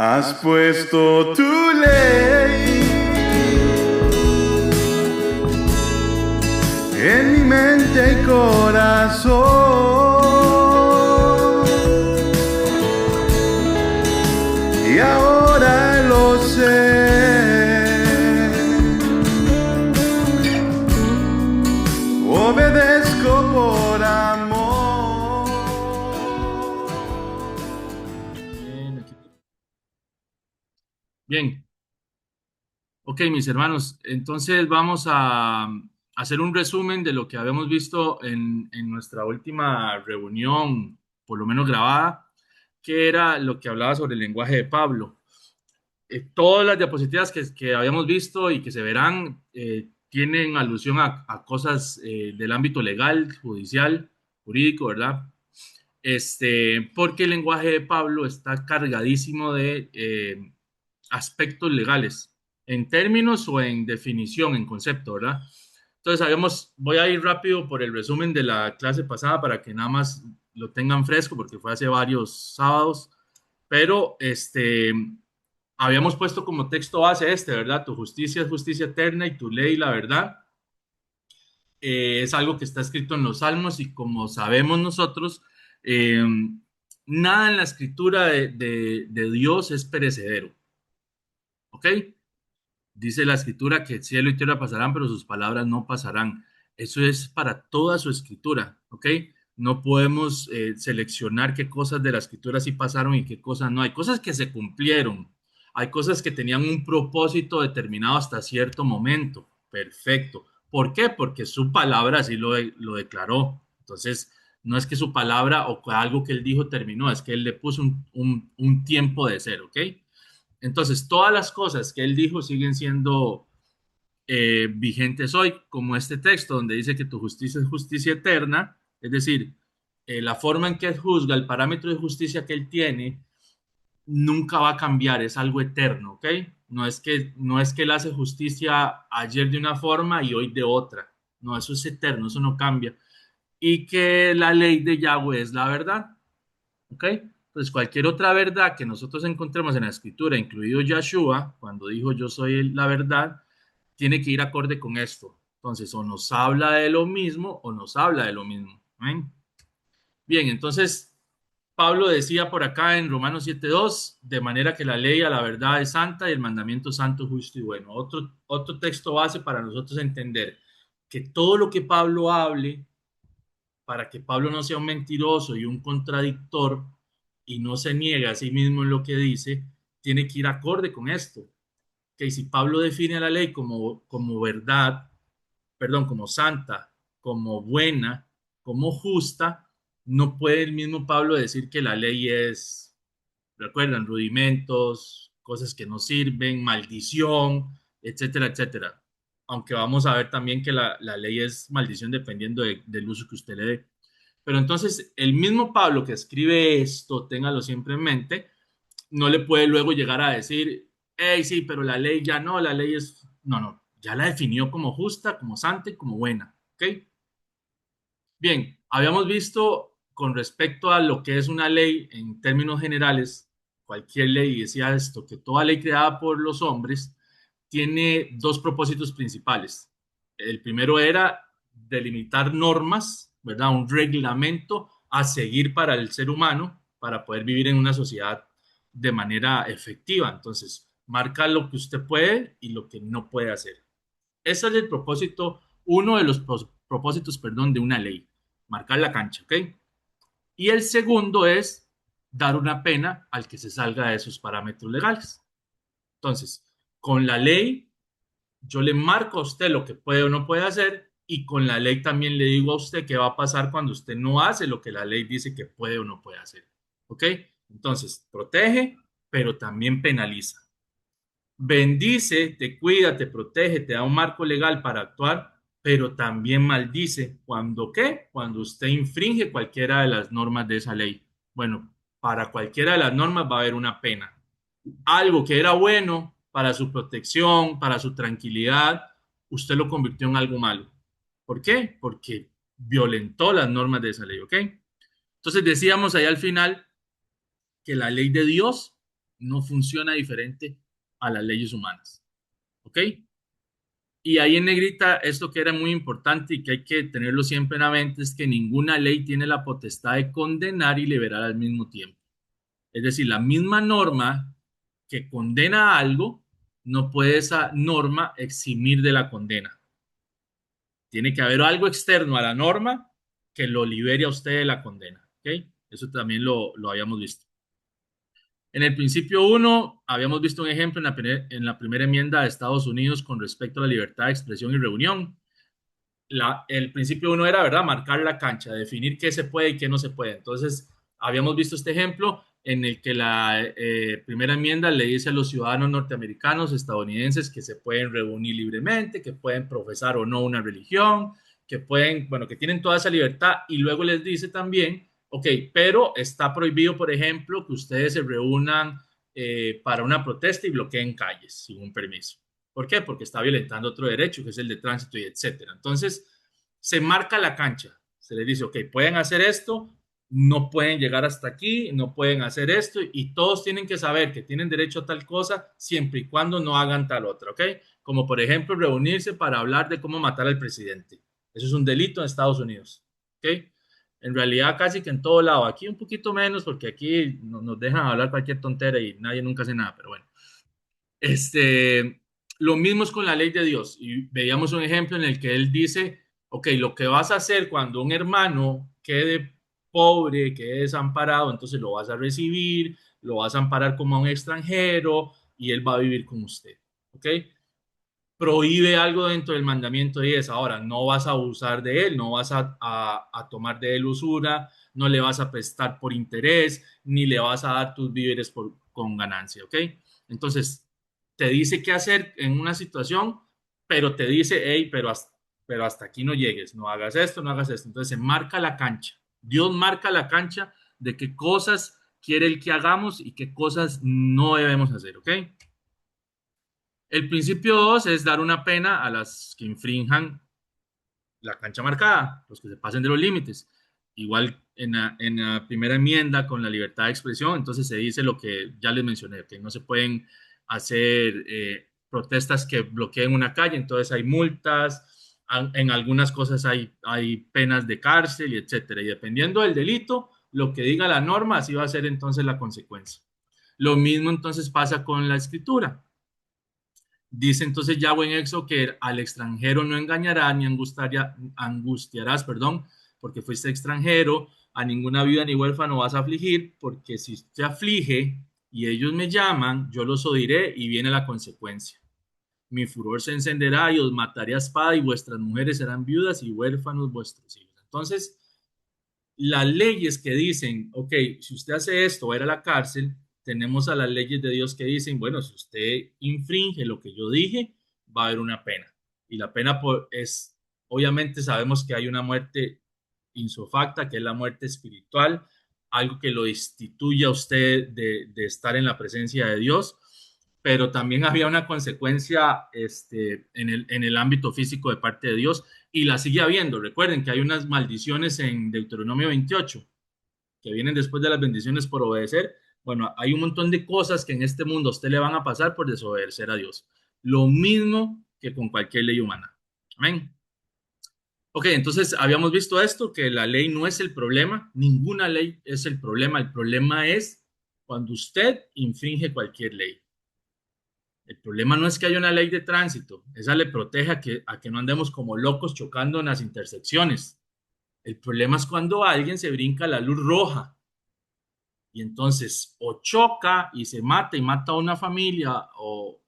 Has puesto tu ley en mi mente y corazón, y ahora lo sé. Obedezco por amor. Bien, ok, mis hermanos, entonces vamos a hacer un resumen de lo que habíamos visto en nuestra última reunión, por lo menos grabada, que era lo que hablaba sobre el lenguaje de Pablo. Todas las diapositivas que habíamos visto y que se verán tienen alusión a cosas del ámbito legal, judicial, jurídico, ¿verdad? Porque el lenguaje de Pablo está cargadísimo de aspectos legales, en términos o en definición, en concepto, ¿verdad? Entonces, voy a ir rápido por el resumen de la clase pasada para que nada más lo tengan fresco, porque fue hace varios sábados, pero habíamos puesto como texto base ¿verdad? Tu justicia es justicia eterna y tu ley la verdad. Es algo que está escrito en los Salmos y como sabemos nosotros, eh, nada en la escritura de Dios es perecedero, ¿ok? Dice la escritura que el cielo y tierra pasarán, pero sus palabras no pasarán. Eso es para toda su escritura, ¿ok? No podemos seleccionar qué cosas de la escritura sí pasaron y qué cosas no. Hay cosas que se cumplieron, hay cosas que tenían un propósito determinado hasta cierto momento. Perfecto. ¿Por qué? Porque su palabra así lo declaró. Entonces, no es que su palabra o algo que él dijo terminó, es que él le puso un tiempo de ser, ¿ok? Entonces, todas las cosas que él dijo siguen siendo vigentes hoy, como este texto donde dice que tu justicia es justicia eterna, es decir, la forma en que él juzga, el parámetro de justicia que él tiene, nunca va a cambiar, es algo eterno, ¿ok? No es que él hace justicia ayer de una forma y hoy de otra, no, eso es eterno, eso no cambia. Y que la ley de Yahweh es la verdad, ¿ok? Entonces, cualquier otra verdad que nosotros encontremos en la escritura, incluido Yahshua, cuando dijo yo soy la verdad, tiene que ir acorde con esto. Entonces, o nos habla de lo mismo o nos habla de lo mismo. ¿Ven? Bien, entonces Pablo decía por acá en Romanos 7:2, de manera que la ley a la verdad es santa y el mandamiento santo, justo y bueno. Otro texto base para nosotros entender que todo lo que Pablo hable, para que Pablo no sea un mentiroso y un contradictor y no se niegue a sí mismo en lo que dice, tiene que ir acorde con esto. Que si Pablo define a la ley como verdad, perdón, como santa, como buena, como justa, no puede el mismo Pablo decir que la ley es, recuerdan, rudimentos, cosas que no sirven, maldición, etcétera, etcétera. Aunque vamos a ver también que la ley es maldición dependiendo del uso que usted le dé. Pero entonces, el mismo Pablo que escribe esto, téngalo siempre en mente, no le puede luego llegar a decir, hey, sí, pero la ley ya no, la ley es, no, no, ya la definió como justa, como santa y como buena, ¿ok? Bien, habíamos visto con respecto a lo que es una ley en términos generales, cualquier ley decía esto, que toda ley creada por los hombres tiene dos propósitos principales. El primero era delimitar normas, ¿verdad? Un reglamento a seguir para el ser humano para poder vivir en una sociedad de manera efectiva. Entonces, marca lo que usted puede y lo que no puede hacer. Ese es el propósito, uno de los propósitos, perdón, de una ley, marcar la cancha, ¿ok? Y el segundo es dar una pena al que se salga de esos parámetros legales. Entonces, con la ley, yo le marco a usted lo que puede o no puede hacer y con la ley también le digo a usted qué va a pasar cuando usted no hace lo que la ley dice que puede o no puede hacer, ¿ok? Entonces, protege, pero también penaliza. Bendice, te cuida, te protege, te da un marco legal para actuar, pero también maldice. ¿Cuándo qué? Cuando usted infringe cualquiera de las normas de esa ley. Bueno, para cualquiera de las normas va a haber una pena. Algo que era bueno para su protección, para su tranquilidad, usted lo convirtió en algo malo. ¿Por qué? Porque violentó las normas de esa ley, ¿ok? Entonces decíamos ahí al final que la ley de Dios no funciona diferente a las leyes humanas. ¿Ok? Y ahí en negrita, esto que era muy importante y que hay que tenerlo siempre en la mente es que ninguna ley tiene la potestad de condenar y liberar al mismo tiempo. Es decir, la misma norma que condena algo, no puede esa norma eximir de la condena. Tiene que haber algo externo a la norma que lo libere a usted de la condena. ¿Ok? Eso también lo habíamos visto. En el principio uno, habíamos visto un ejemplo en la primera enmienda de Estados Unidos con respecto a la libertad de expresión y reunión. El principio uno era, ¿verdad?, marcar la cancha, definir qué se puede y qué no se puede. Entonces, habíamos visto este ejemplo en el que la primera enmienda le dice a los ciudadanos norteamericanos, estadounidenses, que se pueden reunir libremente, que pueden profesar o no una religión, que pueden, bueno, que tienen toda esa libertad y luego les dice también, ok, pero está prohibido, por ejemplo, que ustedes se reúnan para una protesta y bloqueen calles sin un permiso. ¿Por qué? Porque está violentando otro derecho, que es el de tránsito y etcétera. Entonces, se marca la cancha. Se les dice, ok, pueden hacer esto, no pueden llegar hasta aquí, no pueden hacer esto, y todos tienen que saber que tienen derecho a tal cosa siempre y cuando no hagan tal otra, ¿ok? Como por ejemplo reunirse para hablar de cómo matar al presidente. Eso es un delito en Estados Unidos, ¿ok? En realidad casi que en todo lado, aquí un poquito menos porque aquí nos dejan hablar cualquier tontera y nadie nunca hace nada, pero bueno. Este, lo mismo es con la ley de Dios. Y veíamos un ejemplo en el que él dice, ok, lo que vas a hacer cuando un hermano quede pobre, quede desamparado, entonces lo vas a recibir, lo vas a amparar como a un extranjero y él va a vivir con usted. ¿Ok? Prohíbe algo dentro del mandamiento 10. Ahora, no vas a abusar de él, no vas a tomar de él usura, no le vas a prestar por interés, ni le vas a dar tus víveres con ganancia, ¿ok? Entonces, te dice qué hacer en una situación, pero te dice, hey, pero hasta aquí no llegues, no hagas esto, no hagas esto. Entonces, se marca la cancha. Dios marca la cancha de qué cosas quiere el que hagamos y qué cosas no debemos hacer, ¿ok? El principio 2 es dar una pena a las que infrinjan la cancha marcada, los que se pasen de los límites. Igual en la primera enmienda con la libertad de expresión, entonces se dice lo que ya les mencioné, que no se pueden hacer protestas que bloqueen una calle, entonces hay multas, en algunas cosas hay penas de cárcel, y etcétera. Y dependiendo del delito, lo que diga la norma, así va a ser entonces la consecuencia. Lo mismo entonces pasa con la escritura. Dice entonces Yahweh en Éxodo que al extranjero no engañará ni angustiarás, perdón, porque fuiste extranjero, a ninguna viuda ni huérfano vas a afligir, porque si te aflige y ellos me llaman, yo los oiré y viene la consecuencia. Mi furor se encenderá y os mataré a espada y vuestras mujeres serán viudas y huérfanos vuestros hijos. Entonces, las leyes que dicen, ok, si usted hace esto, va a ir a la cárcel, tenemos a las leyes de Dios que dicen, bueno, si usted infringe lo que yo dije, va a haber una pena. Y la pena es, obviamente sabemos que hay una muerte insofacta, que es la muerte espiritual, algo que lo destituye a usted de estar en la presencia de Dios, pero también había una consecuencia en el ámbito físico de parte de Dios y la sigue habiendo. Recuerden que hay unas maldiciones en Deuteronomio 28 que vienen después de las bendiciones por obedecer. Bueno, hay un montón de cosas que en este mundo a usted le van a pasar por desobedecer a Dios. Lo mismo que con cualquier ley humana. Amén. Ok, entonces habíamos visto esto, que la ley no es el problema, ninguna ley es el problema es cuando usted infringe cualquier ley. El problema no es que haya una ley de tránsito, esa le protege a que no andemos como locos chocando en las intersecciones. El problema es cuando alguien se brinca la luz roja y entonces o choca y se mata y mata a una familia o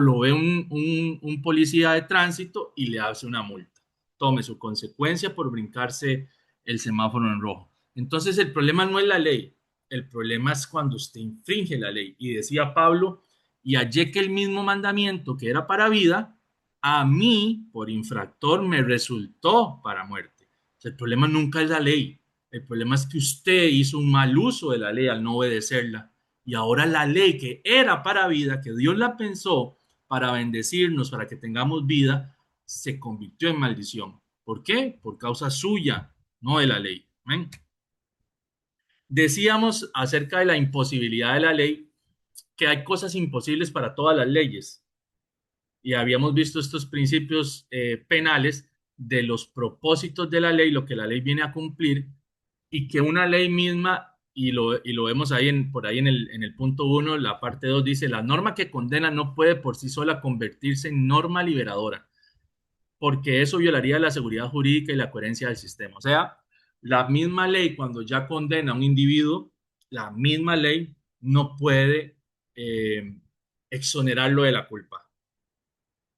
lo ve un policía de tránsito y le hace una multa. Tome su consecuencia por brincarse el semáforo en rojo. Entonces el problema no es la ley, el problema es cuando usted infringe la ley. Y decía Pablo, y hallé que el mismo mandamiento que era para vida, a mí por infractor me resultó para muerte. O sea, el problema nunca es la ley, el problema es que usted hizo un mal uso de la ley al no obedecerla. Y ahora la ley que era para vida, que Dios la pensó para bendecirnos, para que tengamos vida, se convirtió en maldición. ¿Por qué? Por causa suya, no de la ley. ¿Ven? Decíamos acerca de la imposibilidad de la ley que hay cosas imposibles para todas las leyes. Y habíamos visto estos principios penales de los propósitos de la ley, lo que la ley viene a cumplir, y que una ley misma, y lo vemos ahí por ahí en el punto 1, la parte 2 dice, la norma que condena no puede por sí sola convertirse en norma liberadora, porque eso violaría la seguridad jurídica y la coherencia del sistema. O sea, la misma ley cuando ya condena a un individuo, la misma ley no puede eh, exonerarlo de la culpa.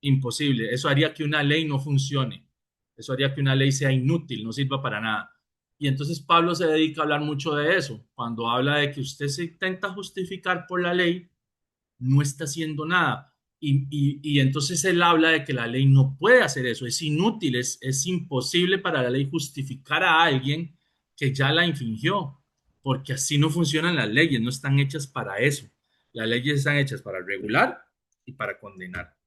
Imposible. Eso haría que una ley no funcione. Eso haría que una ley sea inútil, no sirva para nada. Y entonces Pablo se dedica a hablar mucho de eso. Cuando habla de que usted se intenta justificar por la ley, no está haciendo nada. Y entonces él habla de que la ley no puede hacer eso, es inútil, es imposible para la ley justificar a alguien que ya la infringió, porque así no funcionan las leyes, no están hechas para eso. Las leyes están hechas para regular y para condenar.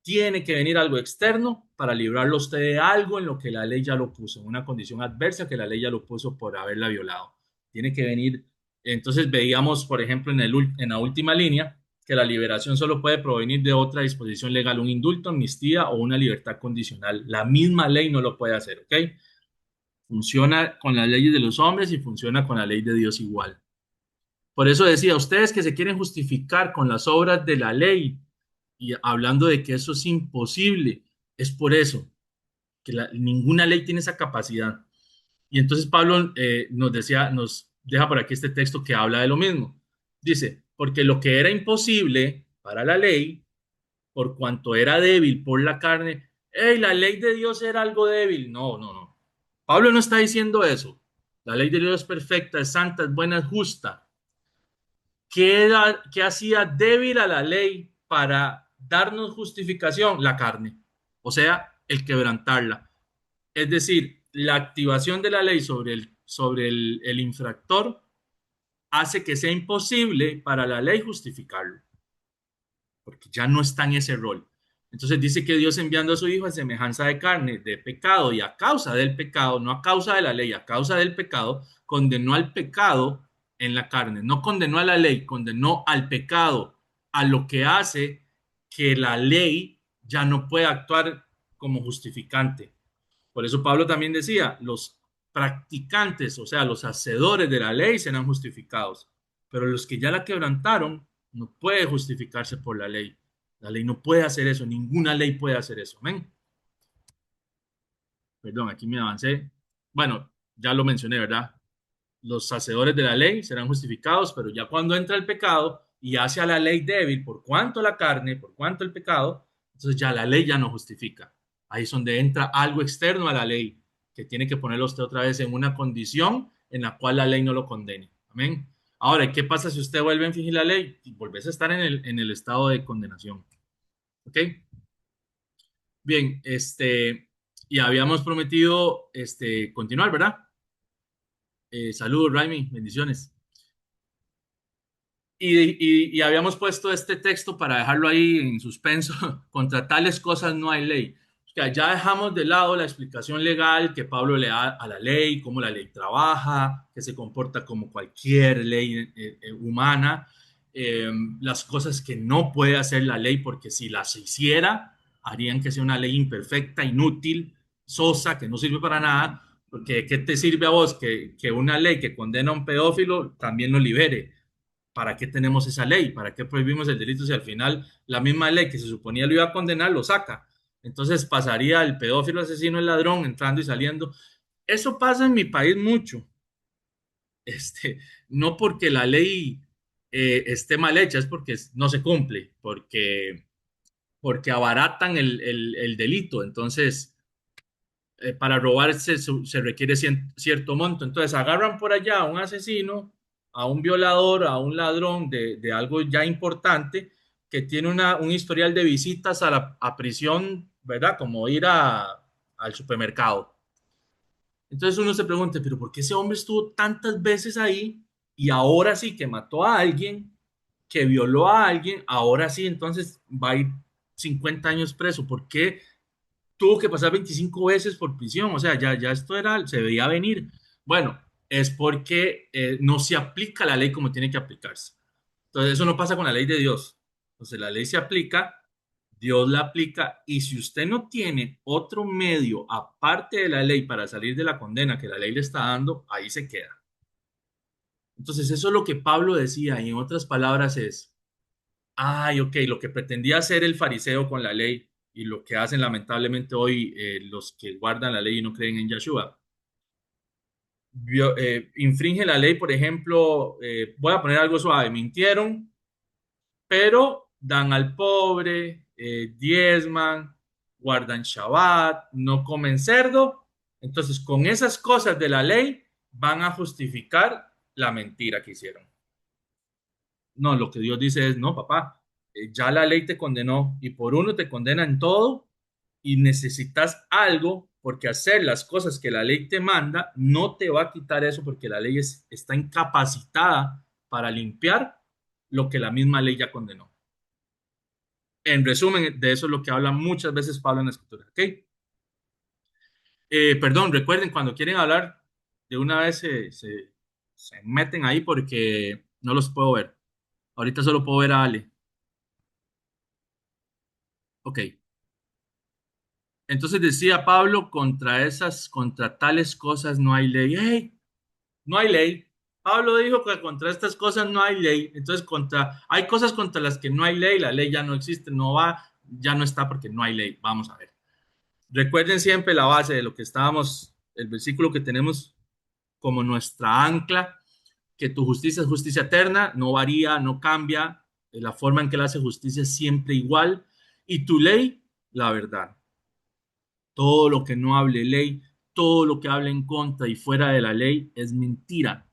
Tiene que venir algo externo para librarlo a usted de algo en lo que la ley ya lo puso, en una condición adversa que la ley ya lo puso por haberla violado. Tiene que venir. Entonces veíamos, por ejemplo, en la última línea, que la liberación solo puede provenir de otra disposición legal, un indulto, amnistía o una libertad condicional. La misma ley no lo puede hacer, ¿ok? Funciona con las leyes de los hombres y funciona con la ley de Dios igual. Por eso decía, ustedes que se quieren justificar con las obras de la ley y hablando de que eso es imposible, es por eso, que ninguna ley tiene esa capacidad. Y entonces Pablo nos deja por aquí este texto que habla de lo mismo. Dice, porque lo que era imposible para la ley, por cuanto era débil por la carne, hey, la ley de Dios era algo débil. No, no, no. Pablo no está diciendo eso. La ley de Dios es perfecta, es santa, es buena, es justa. ¿Qué hacía débil a la ley para darnos justificación? La carne, o sea, el quebrantarla. Es decir, la activación de la ley sobre el infractor hace que sea imposible para la ley justificarlo, porque ya no está en ese rol. Entonces dice que Dios enviando a su Hijo a semejanza de carne, de pecado, y a causa del pecado, no a causa de la ley, a causa del pecado, condenó al pecado en la carne. No condenó a la ley, condenó al pecado, a lo que hace que la ley ya no pueda actuar como justificante. Por eso Pablo también decía, los practicantes, o sea, los hacedores de la ley serán justificados, pero los que ya la quebrantaron no puede justificarse por la ley. La ley no puede hacer eso, ninguna ley puede hacer eso. ¿Ven? Perdón, aquí me avancé. Bueno, ya lo mencioné, ¿verdad? Los hacedores de la ley serán justificados, pero ya cuando entra el pecado y hace a la ley débil, por cuanto la carne, por cuanto el pecado, entonces ya la ley ya no justifica. Ahí es donde entra algo externo a la ley, que tiene que ponerlo usted otra vez en una condición en la cual la ley no lo condene. Amén. Ahora, ¿qué pasa si usted vuelve a infringir la ley? Y volvés a estar en el estado de condenación. ¿Ok? Bien, y habíamos prometido continuar, ¿verdad? Saludos, Raimi, bendiciones. Y habíamos puesto este texto para dejarlo ahí en suspenso. Contra tales cosas no hay ley. O sea, ya dejamos de lado la explicación legal que Pablo le da a la ley, cómo la ley trabaja, que se comporta como cualquier ley humana, las cosas que no puede hacer la ley, porque si las hiciera, harían que sea una ley imperfecta, inútil, sosa, que no sirve para nada. Porque ¿qué te sirve a vos que una ley que condena a un pedófilo también lo libere? ¿Para qué tenemos esa ley? ¿Para qué prohibimos el delito si al final la misma ley que se suponía lo iba a condenar lo saca? Entonces pasaría el pedófilo, asesino, el ladrón entrando y saliendo. Eso pasa en mi país mucho. No porque la ley esté mal hecha, es porque no se cumple, porque abaratan el delito. Entonces, para robarse se requiere cierto monto. Entonces agarran por allá a un asesino, a un violador, a un ladrón de algo ya importante que tiene un historial de visitas a prisión, ¿verdad? Como ir al supermercado. Entonces uno se pregunta, pero ¿por qué ese hombre estuvo tantas veces ahí y ahora sí que mató a alguien, que violó a alguien, ahora sí entonces va a ir 50 años preso? ¿Por qué tuvo que pasar 25 veces por prisión? O sea, ya esto se veía venir. Bueno, es porque no se aplica la ley como tiene que aplicarse. Entonces, eso no pasa con la ley de Dios. Entonces, la ley se aplica, Dios la aplica, y si usted no tiene otro medio aparte de la ley para salir de la condena que la ley le está dando, ahí se queda. Entonces, eso es lo que Pablo decía, y en otras palabras es, ay, ok, lo que pretendía hacer el fariseo con la ley y lo que hacen lamentablemente hoy los que guardan la ley y no creen en Yeshua, infringe la ley, por ejemplo, voy a poner algo suave, mintieron, pero dan al pobre, diezman, guardan Shabbat, no comen cerdo. Entonces, con esas cosas de la ley van a justificar la mentira que hicieron. No, lo que Dios dice es, no, papá, ya la ley te condenó y por uno te condena en todo y necesitas algo porque hacer las cosas que la ley te manda no te va a quitar eso porque la ley está incapacitada para limpiar lo que la misma ley ya condenó. En resumen, de eso es lo que habla muchas veces Pablo en la escritura. ¿Ok? Perdón, recuerden, cuando quieren hablar, de una vez se meten ahí porque no los puedo ver. Ahorita solo puedo ver a Ale. Ok. Entonces decía Pablo, contra tales cosas no hay ley. ¡Hey! No hay ley. Pablo dijo que contra estas cosas no hay ley. Entonces, hay cosas contra las que no hay ley, la ley ya no existe, no va, ya no está porque no hay ley. Vamos a ver. Recuerden siempre la base de lo que estábamos, el versículo que tenemos como nuestra ancla, que tu justicia es justicia eterna, no varía, no cambia, la forma en que él hace justicia es siempre igual, y tu ley, la verdad. Todo lo que no hable ley, todo lo que hable en contra y fuera de la ley es mentira.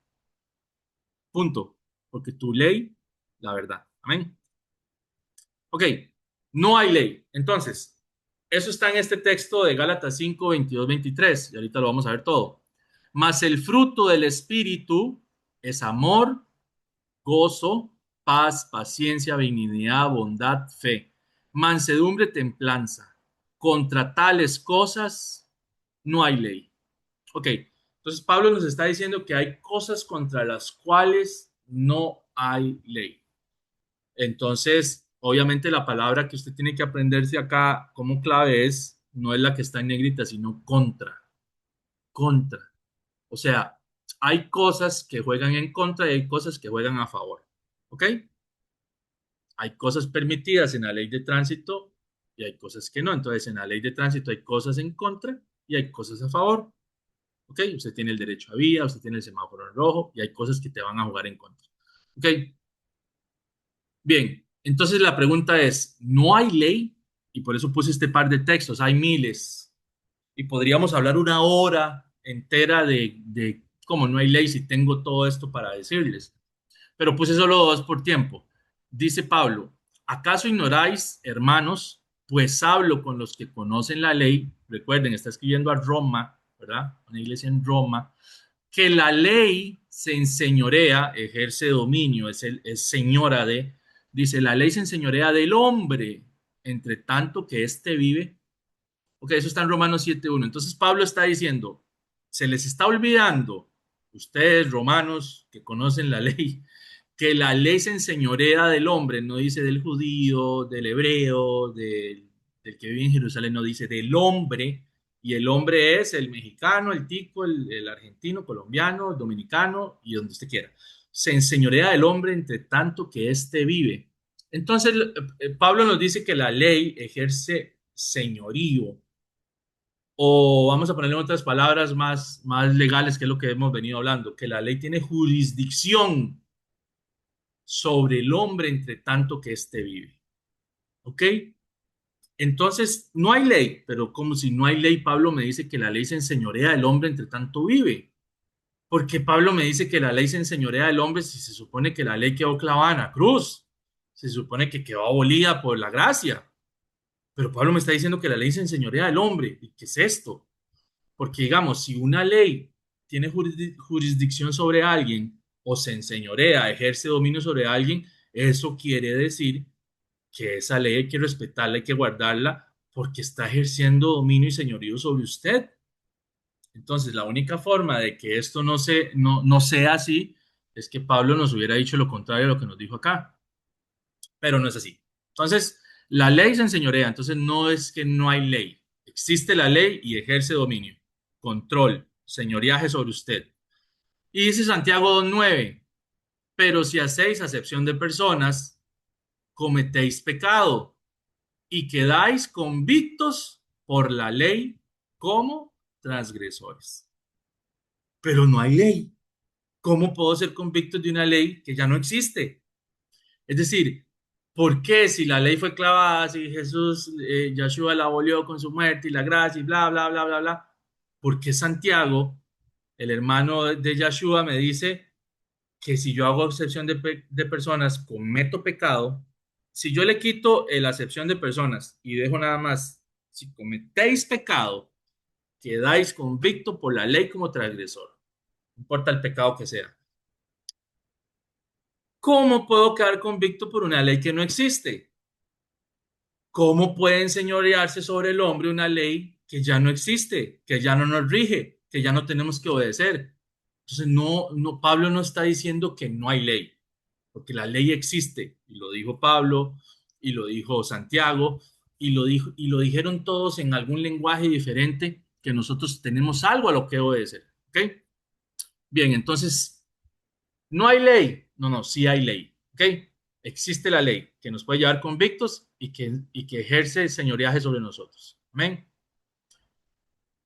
Punto. Porque tu ley, la verdad. Amén. Ok, no hay ley. Entonces, eso está en este texto de Gálatas 5, 22, 23. Y ahorita lo vamos a ver todo. Mas el fruto del Espíritu es amor, gozo, paz, paciencia, benignidad, bondad, fe, mansedumbre, templanza. Contra tales cosas no hay ley. Ok, entonces Pablo nos está diciendo que hay cosas contra las cuales no hay ley. Entonces, obviamente la palabra que usted tiene que aprenderse acá como clave es, no es la que está en negrita, sino contra, contra. O sea, hay cosas que juegan en contra y hay cosas que juegan a favor. ¿Ok? Hay cosas permitidas en la ley de tránsito y hay cosas que no. Entonces, en la ley de tránsito hay cosas en contra y hay cosas a favor. ¿Ok? Usted tiene el derecho a vía, usted tiene el semáforo en rojo y hay cosas que te van a jugar en contra. ¿Ok? Bien, entonces la pregunta es, ¿no hay ley? Y por eso puse este par de textos, hay miles. Y podríamos hablar una hora entera de cómo no hay ley si tengo todo esto para decirles. Pero puse solo dos por tiempo. Dice Pablo, ¿acaso ignoráis, hermanos? Pues hablo con los que conocen la ley. Recuerden, está escribiendo a Roma, ¿verdad? Una iglesia en Roma, que la ley se enseñorea, ejerce dominio, es señora de, dice, la ley se enseñorea del hombre, entre tanto que éste vive. Ok, eso está en Romanos 7.1. Entonces Pablo está diciendo, se les está olvidando, ustedes romanos que conocen la ley, que la ley se enseñorea del hombre, no dice del judío, del hebreo, del que vive en Jerusalén, no dice del hombre, y el hombre es el mexicano, el tico, el argentino, colombiano, el dominicano y donde usted quiera. Se enseñorea del hombre entre tanto que éste vive. Entonces, Pablo nos dice que la ley ejerce señorío, o vamos a ponerle otras palabras más legales, que es lo que hemos venido hablando, que la ley tiene jurisdicción sobre el hombre entre tanto que éste vive. ¿Ok? Entonces, no hay ley, pero como si no hay ley, Pablo me dice que la ley se enseñorea del hombre entre tanto vive. Porque Pablo me dice que la ley se enseñorea del hombre si se supone que la ley quedó clavada en la cruz. Se supone que quedó abolida por la gracia. Pero Pablo me está diciendo que la ley se enseñorea del hombre. ¿Y qué es esto? Porque digamos, si una ley tiene jurisdicción sobre alguien o se enseñorea, ejerce dominio sobre alguien, eso quiere decir que esa ley hay que respetarla, hay que guardarla, porque está ejerciendo dominio y señorío sobre usted. Entonces, la única forma de que esto no sea así es que Pablo nos hubiera dicho lo contrario de lo que nos dijo acá. pero no es así. Entonces, la ley se enseñorea, entonces no es que no hay ley. Existe la ley y ejerce dominio, control, señoreaje sobre usted. Y dice Santiago 2:9, pero si hacéis acepción de personas, cometéis pecado y quedáis convictos por la ley como transgresores. Pero no hay ley. ¿Cómo puedo ser convicto de una ley que ya no existe? Es decir, ¿por qué si la ley fue clavada, si Jesús, Yahshua la abolió con su muerte y la gracia y bla, bla, bla, bla, bla? ¿Por qué Santiago, el hermano de Yahshua, me dice que si yo hago excepción de personas, cometo pecado? Si yo le quito la acepción de personas y dejo nada más, si cometéis pecado, quedáis convicto por la ley como transgresor, no importa el pecado que sea. ¿Cómo puedo quedar convicto por una ley que no existe? ¿Cómo puede enseñorearse sobre el hombre una ley que ya no existe, que ya no nos rige, que ya no tenemos que obedecer? Entonces, Pablo no está diciendo que no hay ley, porque la ley existe, y lo dijo Pablo, y lo dijo Santiago, y lo dijeron todos en algún lenguaje diferente, que nosotros tenemos algo a lo que obedecer. ¿Ok? Bien, entonces, ¿no hay ley? No, no, sí hay ley. ¿Ok? Existe la ley que nos puede llevar convictos y que ejerce el señoreaje sobre nosotros. Amén.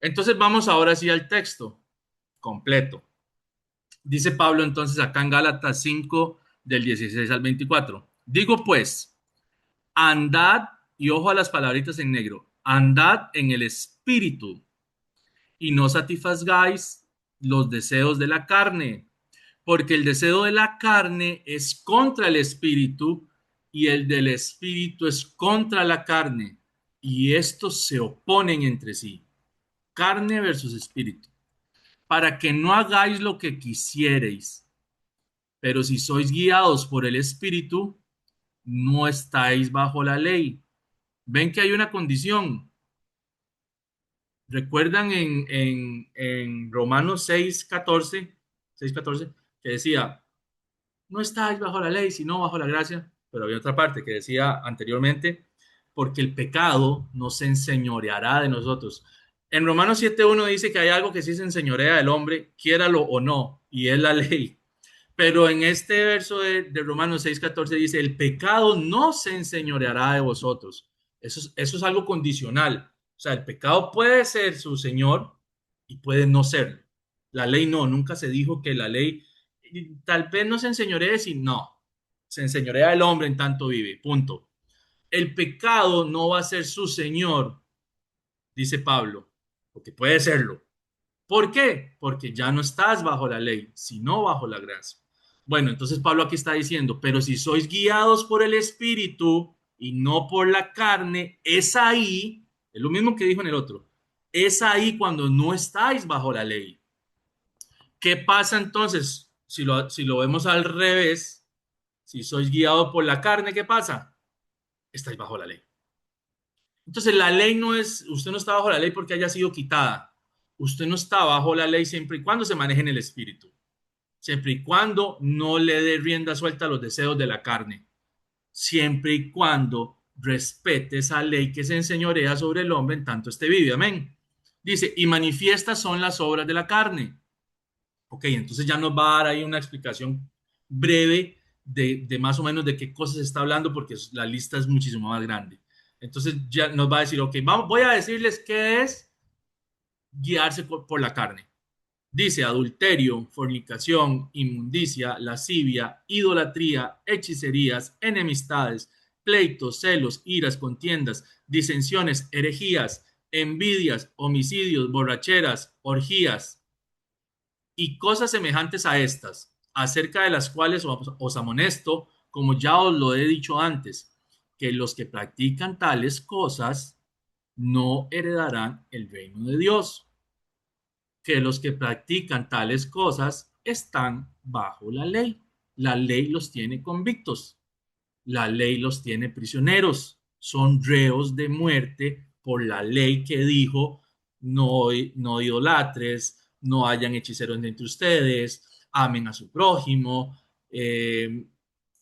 Entonces vamos ahora sí al texto completo. Dice Pablo entonces acá en Gálatas 5 del 16 al 24. Digo pues, andad, y ojo a las palabritas en negro, andad en el espíritu y no satisfagáis los deseos de la carne, porque el deseo de la carne es contra el espíritu y el del espíritu es contra la carne, y estos se oponen entre sí, carne versus espíritu, para que no hagáis lo que quisiereis. Pero si sois guiados por el espíritu, no estáis bajo la ley. Ven que hay una condición. ¿Recuerdan en Romanos 6:14, que decía, no estáis bajo la ley, sino bajo la gracia? Pero había otra parte que decía anteriormente, porque el pecado no se enseñoreará de nosotros. En Romanos 7:1 dice que hay algo que sí se enseñorea del hombre, quiéralo o no, y es la ley. Pero en este verso de Romanos 6:14 dice, el pecado no se enseñoreará de vosotros. Eso es algo condicional. O sea, el pecado puede ser su señor y puede no serlo. La ley no, nunca se dijo que la ley tal vez no se enseñorea, si no, se enseñorea el hombre en tanto vive, punto. El pecado no va a ser su señor, dice Pablo, porque puede serlo. ¿Por qué? Porque ya no estás bajo la ley, sino bajo la gracia. Bueno, entonces Pablo aquí está diciendo, pero si sois guiados por el Espíritu y no por la carne, es ahí, es lo mismo que dijo en el otro, es ahí cuando no estáis bajo la ley. ¿Qué pasa entonces? Si lo vemos al revés, si sois guiados por la carne, ¿qué pasa? Estáis bajo la ley. Entonces la ley no es, usted no está bajo la ley porque haya sido quitada. Usted no está bajo la ley siempre y cuando se maneje en el espíritu, siempre y cuando no le dé rienda suelta a los deseos de la carne, siempre y cuando respete esa ley que se enseñorea sobre el hombre en tanto esté vivo. Amén. Dice, y manifiestas son las obras de la carne. Ok, entonces ya nos va a dar ahí una explicación breve de más o menos de qué cosas se está hablando, porque la lista es muchísimo más grande. Entonces ya nos va a decir, ok, voy a decirles qué es guiarse por la carne. Dice adulterio, fornicación, inmundicia, lascivia, idolatría, hechicerías, enemistades, pleitos, celos, iras, contiendas, disensiones, herejías, envidias, homicidios, borracheras, orgías y cosas semejantes a estas, acerca de las cuales os amonesto, como ya os lo he dicho antes, que los que practican tales cosas no heredarán el reino de Dios, que los que practican tales cosas están bajo la ley. La ley los tiene convictos, la ley los tiene prisioneros, son reos de muerte por la ley que dijo no, no idolatres, no hayan hechiceros entre ustedes, amen a su prójimo,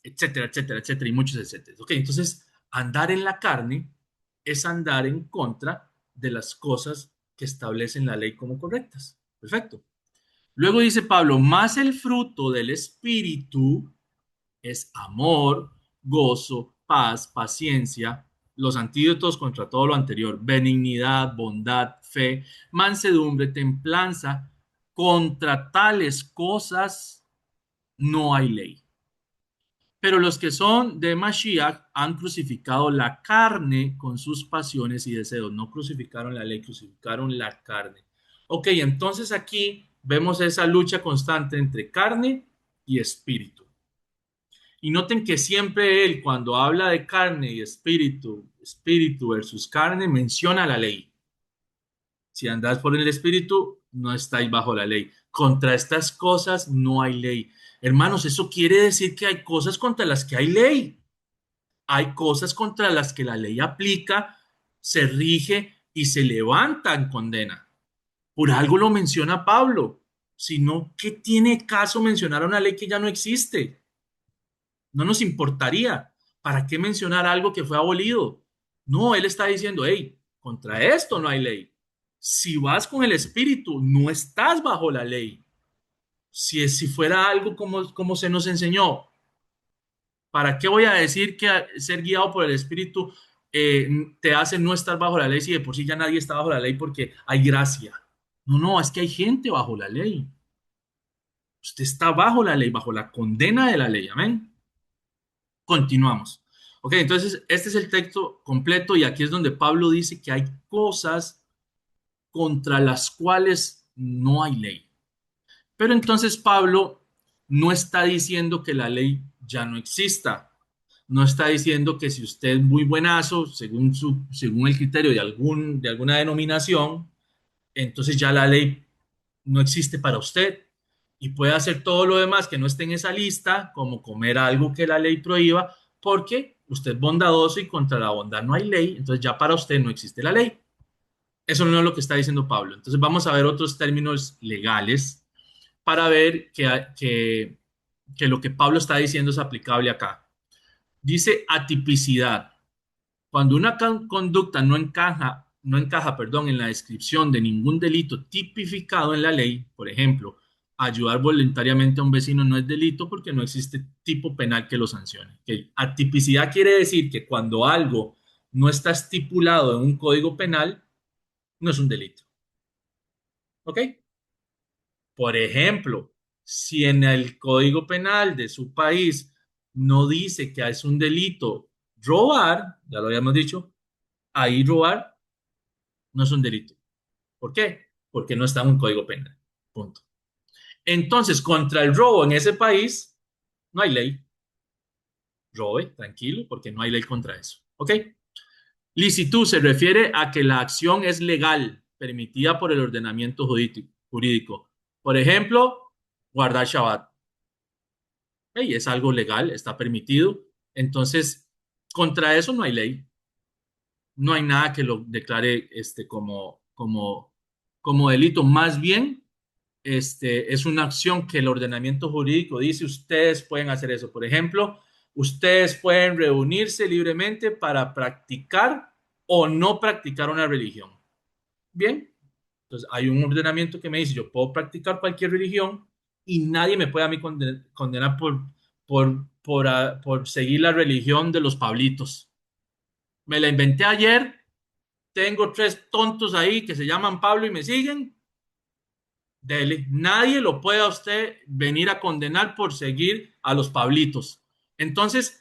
etcétera, etcétera, etcétera, y muchos etcétera. Ok, entonces andar en la carne es andar en contra de las cosas que establecen la ley como correctas. Perfecto. Luego dice Pablo, más el fruto del Espíritu es amor, gozo, paz, paciencia, los antídotos contra todo lo anterior, benignidad, bondad, fe, mansedumbre, templanza. Contra tales cosas no hay ley. Pero los que son de Mashiach han crucificado la carne con sus pasiones y deseos. No crucificaron la ley, crucificaron la carne. Ok, entonces aquí vemos esa lucha constante entre carne y espíritu. Y noten que siempre él, cuando habla de carne y espíritu, espíritu versus carne, menciona la ley. Si andás por el espíritu, no estáis bajo la ley. Contra estas cosas no hay ley. Hermanos, eso quiere decir que hay cosas contra las que hay ley. Hay cosas contra las que la ley aplica, se rige y se levanta en condena. Por algo lo menciona Pablo. Si no, ¿qué tiene caso mencionar una ley que ya no existe? No nos importaría. ¿Para qué mencionar algo que fue abolido? No, él está diciendo, hey, contra esto no hay ley. Si vas con el espíritu, no estás bajo la ley. Si fuera algo como se nos enseñó, ¿para qué voy a decir que ser guiado por el espíritu te hace no estar bajo la ley si de por sí ya nadie está bajo la ley porque hay gracia? No, no, es que hay gente bajo la ley. Usted está bajo la ley, bajo la condena de la ley. Amén. Continuamos. Ok, entonces este es el texto completo y aquí es donde Pablo dice que hay cosas contra las cuales no hay ley. Pero entonces Pablo no está diciendo que la ley ya no exista. No está diciendo que si usted es muy buenazo, según el criterio de alguna denominación, entonces ya la ley no existe para usted y puede hacer todo lo demás que no esté en esa lista, como comer algo que la ley prohíba, porque usted es bondadoso y contra la bondad no hay ley, entonces ya para usted no existe la ley. Eso no es lo que está diciendo Pablo. Entonces vamos a ver otros términos legales para ver que lo que Pablo está diciendo es aplicable acá. Dice atipicidad. Cuando una conducta no encaja, perdón, en la descripción de ningún delito tipificado en la ley, por ejemplo, ayudar voluntariamente a un vecino no es delito porque no existe tipo penal que lo sancione. Okay. Atipicidad quiere decir que cuando algo no está estipulado en un código penal, no es un delito. ¿Ok? Por ejemplo, si en el código penal de su país no dice que es un delito robar, ya lo habíamos dicho, ahí robar no es un delito. ¿Por qué? Porque no está en un código penal. Punto. Entonces, contra el robo en ese país, no hay ley. Robe, tranquilo, porque no hay ley contra eso. ¿Ok? Licitud se refiere a que la acción es legal, permitida por el ordenamiento jurídico. Por ejemplo, guardar Shabbat. Hey, es algo legal, está permitido. Entonces, contra eso no hay ley. No hay nada que lo declare como delito. Más bien, es una acción que el ordenamiento jurídico dice, ustedes pueden hacer eso. Por ejemplo, ustedes pueden reunirse libremente para practicar o no practicar una religión. Bien, entonces hay un ordenamiento que me dice, yo puedo practicar cualquier religión y nadie me puede a mí condenar por seguir la religión de los Pablitos. Me la inventé ayer, tengo 3 tontos ahí que se llaman Pablo y me siguen. Dele. Nadie lo puede a usted venir a condenar por seguir a los Pablitos. Entonces,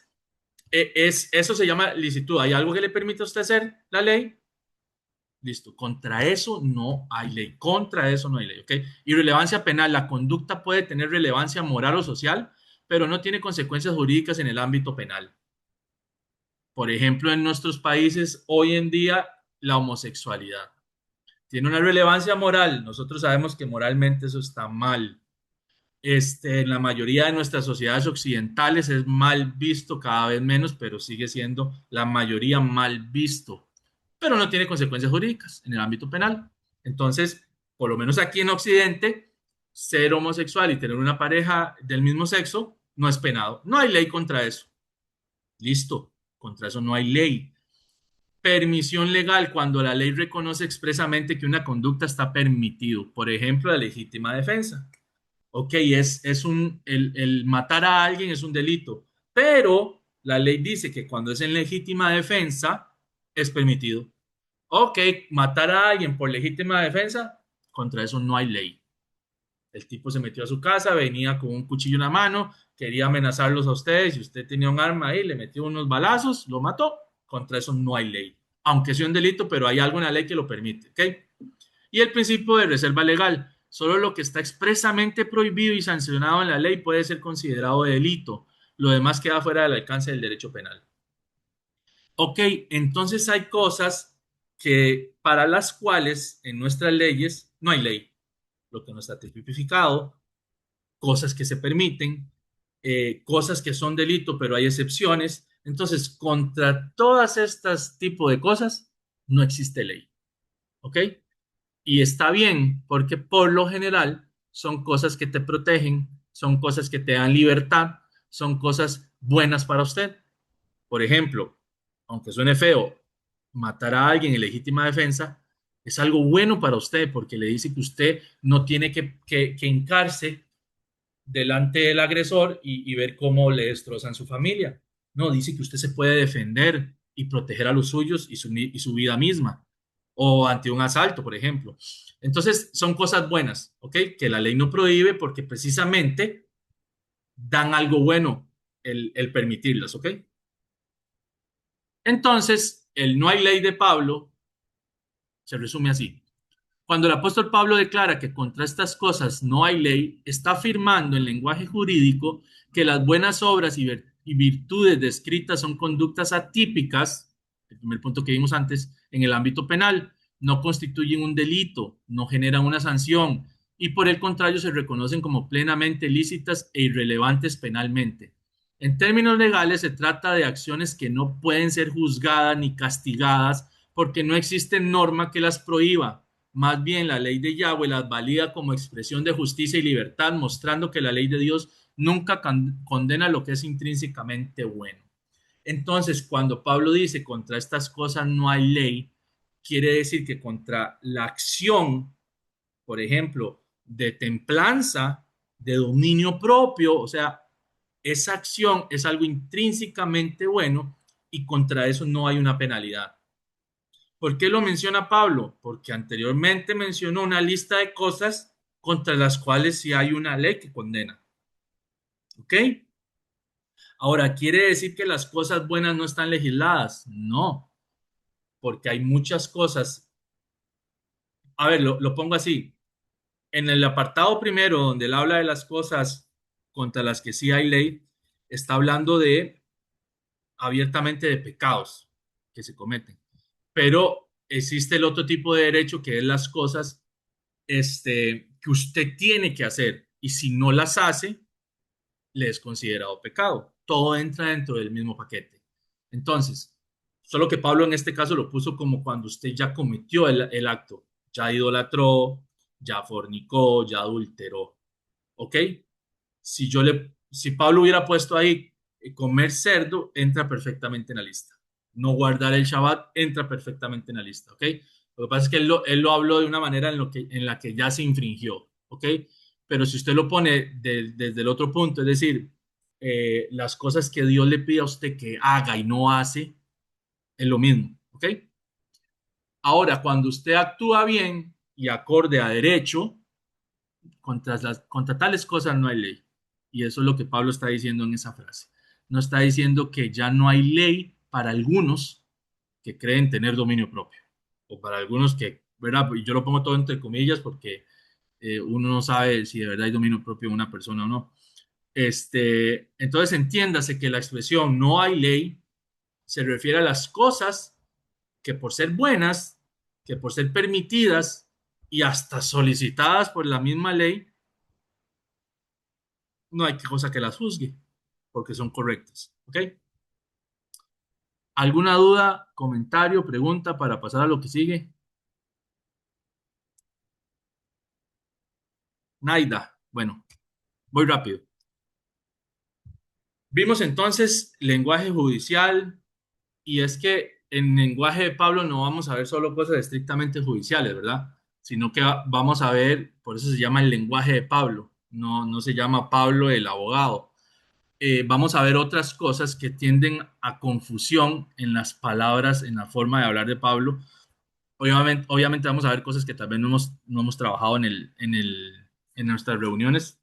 eso se llama licitud. ¿Hay algo que le permite a usted hacer la ley? Listo. Contra eso no hay ley. Contra eso no hay ley. ¿Ok? Irrelevancia penal. La conducta puede tener relevancia moral o social, pero no tiene consecuencias jurídicas en el ámbito penal. Por ejemplo, en nuestros países, hoy en día, la homosexualidad tiene una relevancia moral. Nosotros sabemos que moralmente eso está mal. En la mayoría de nuestras sociedades occidentales es mal visto cada vez menos, pero sigue siendo la mayoría mal visto. Pero no tiene consecuencias jurídicas en el ámbito penal. Entonces, por lo menos aquí en Occidente, ser homosexual y tener una pareja del mismo sexo no es penado. No hay ley contra eso. Listo, contra eso no hay ley. Permisión legal cuando la ley reconoce expresamente que una conducta está permitido. Por ejemplo, la legítima defensa. Ok, el matar a alguien es un delito, pero la ley dice que cuando es en legítima defensa es permitido. Ok, matar a alguien por legítima defensa, contra eso no hay ley. El tipo se metió a su casa, venía con un cuchillo en la mano, quería amenazarlos a ustedes, y usted tenía un arma ahí, le metió unos balazos, lo mató, contra eso no hay ley. Aunque sea un delito, pero hay algo en la ley que lo permite, ¿ok? Y el principio de reserva legal. Solo lo que está expresamente prohibido y sancionado en la ley puede ser considerado delito. Lo demás queda fuera del alcance del derecho penal. Ok, entonces hay cosas que para las cuales en nuestras leyes no hay ley. Lo que no está tipificado, cosas que se permiten, cosas que son delito, pero hay excepciones. Entonces, contra todas estas tipos de cosas, no existe ley. ¿Ok? Y está bien, porque por lo general son cosas que te protegen, son cosas que te dan libertad, son cosas buenas para usted. Por ejemplo, aunque suene feo, matar a alguien en legítima defensa es algo bueno para usted porque le dice que usted no tiene que hincarse delante del agresor y ver cómo le destrozan su familia. No, dice que usted se puede defender y proteger a los suyos y su vida misma, o ante un asalto, por ejemplo. Entonces, son cosas buenas, ¿ok? Que la ley no prohíbe porque precisamente dan algo bueno el permitirlas, ¿ok? Entonces, el no hay ley de Pablo se resume así. Cuando el apóstol Pablo declara que contra estas cosas no hay ley, está afirmando en lenguaje jurídico que las buenas obras y virtudes descritas son conductas atípicas, el primer punto que vimos antes, en el ámbito penal, no constituyen un delito, no generan una sanción y por el contrario se reconocen como plenamente lícitas e irrelevantes penalmente. En términos legales se trata de acciones que no pueden ser juzgadas ni castigadas porque no existe norma que las prohíba. Más bien, la ley de Yahweh las valida como expresión de justicia y libertad, mostrando que la ley de Dios nunca condena lo que es intrínsecamente bueno. Entonces, cuando Pablo dice contra estas cosas no hay ley, quiere decir que contra la acción, por ejemplo, de templanza, de dominio propio, o sea, esa acción es algo intrínsecamente bueno y contra eso no hay una penalidad. ¿Por qué lo menciona Pablo? Porque anteriormente mencionó una lista de cosas contra las cuales sí hay una ley que condena. ¿Ok? Ahora, ¿quiere decir que las cosas buenas no están legisladas? No, porque hay muchas cosas. A ver, lo pongo así. En el apartado primero, donde él habla de las cosas contra las que sí hay ley, está hablando de abiertamente de pecados que se cometen. Pero existe el otro tipo de derecho que es las cosas que usted tiene que hacer y si no las hace, le es considerado pecado. Todo entra dentro del mismo paquete. Entonces, solo que Pablo en este caso lo puso como cuando usted ya cometió el acto, ya idolatró, ya fornicó, ya adulteró. ¿Ok? Si Pablo hubiera puesto ahí comer cerdo, entra perfectamente en la lista. No guardar el Shabbat entra perfectamente en la lista, ¿ok? Lo que pasa es que él lo habló de una manera en la que ya se infringió, ¿ok? Pero si usted lo pone desde el otro punto, es decir, las cosas que Dios le pide a usted que haga y no hace, es lo mismo, ¿ok? Ahora, cuando usted actúa bien y acorde a derecho, contra tales cosas no hay ley. Y eso es lo que Pablo está diciendo en esa frase. No está diciendo que ya no hay ley para algunos que creen tener dominio propio. O para algunos que, ¿verdad? Y yo lo pongo todo entre comillas porque uno no sabe si de verdad hay dominio propio en una persona o no. Entonces entiéndase que la expresión no hay ley se refiere a las cosas que por ser buenas, que por ser permitidas y hasta solicitadas por la misma ley, no hay cosa que las juzgue, porque son correctas. ¿Ok? ¿Alguna duda, comentario, pregunta para pasar a lo que sigue? Naida. Bueno, voy rápido. Vimos entonces lenguaje judicial, y es que en lenguaje de Pablo no vamos a ver solo cosas estrictamente judiciales, ¿verdad? Sino que vamos a ver, por eso se llama el lenguaje de Pablo, no se llama Pablo el abogado. Vamos a ver otras cosas que tienden a confusión en las palabras, en la forma de hablar de Pablo. Obviamente vamos a ver cosas que tal vez no hemos trabajado en nuestras reuniones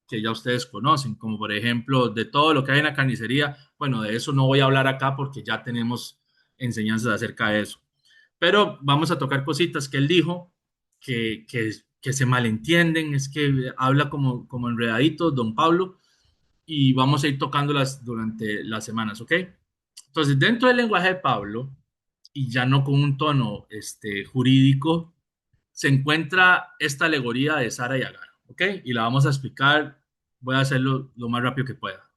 que ya ustedes conocen, como por ejemplo de todo lo que hay en la carnicería. Bueno, de eso no voy a hablar acá porque ya tenemos enseñanzas acerca de eso. Pero vamos a tocar cositas que él dijo que se malentienden, es que habla como enredadito, don Pablo, y vamos a ir tocándolas durante las semanas, ¿ok? Entonces, dentro del lenguaje de Pablo, y ya no con un tono jurídico, se encuentra esta alegoría de Sara y Agar, ¿ok? Y la vamos a explicar, voy a hacerlo lo más rápido que pueda.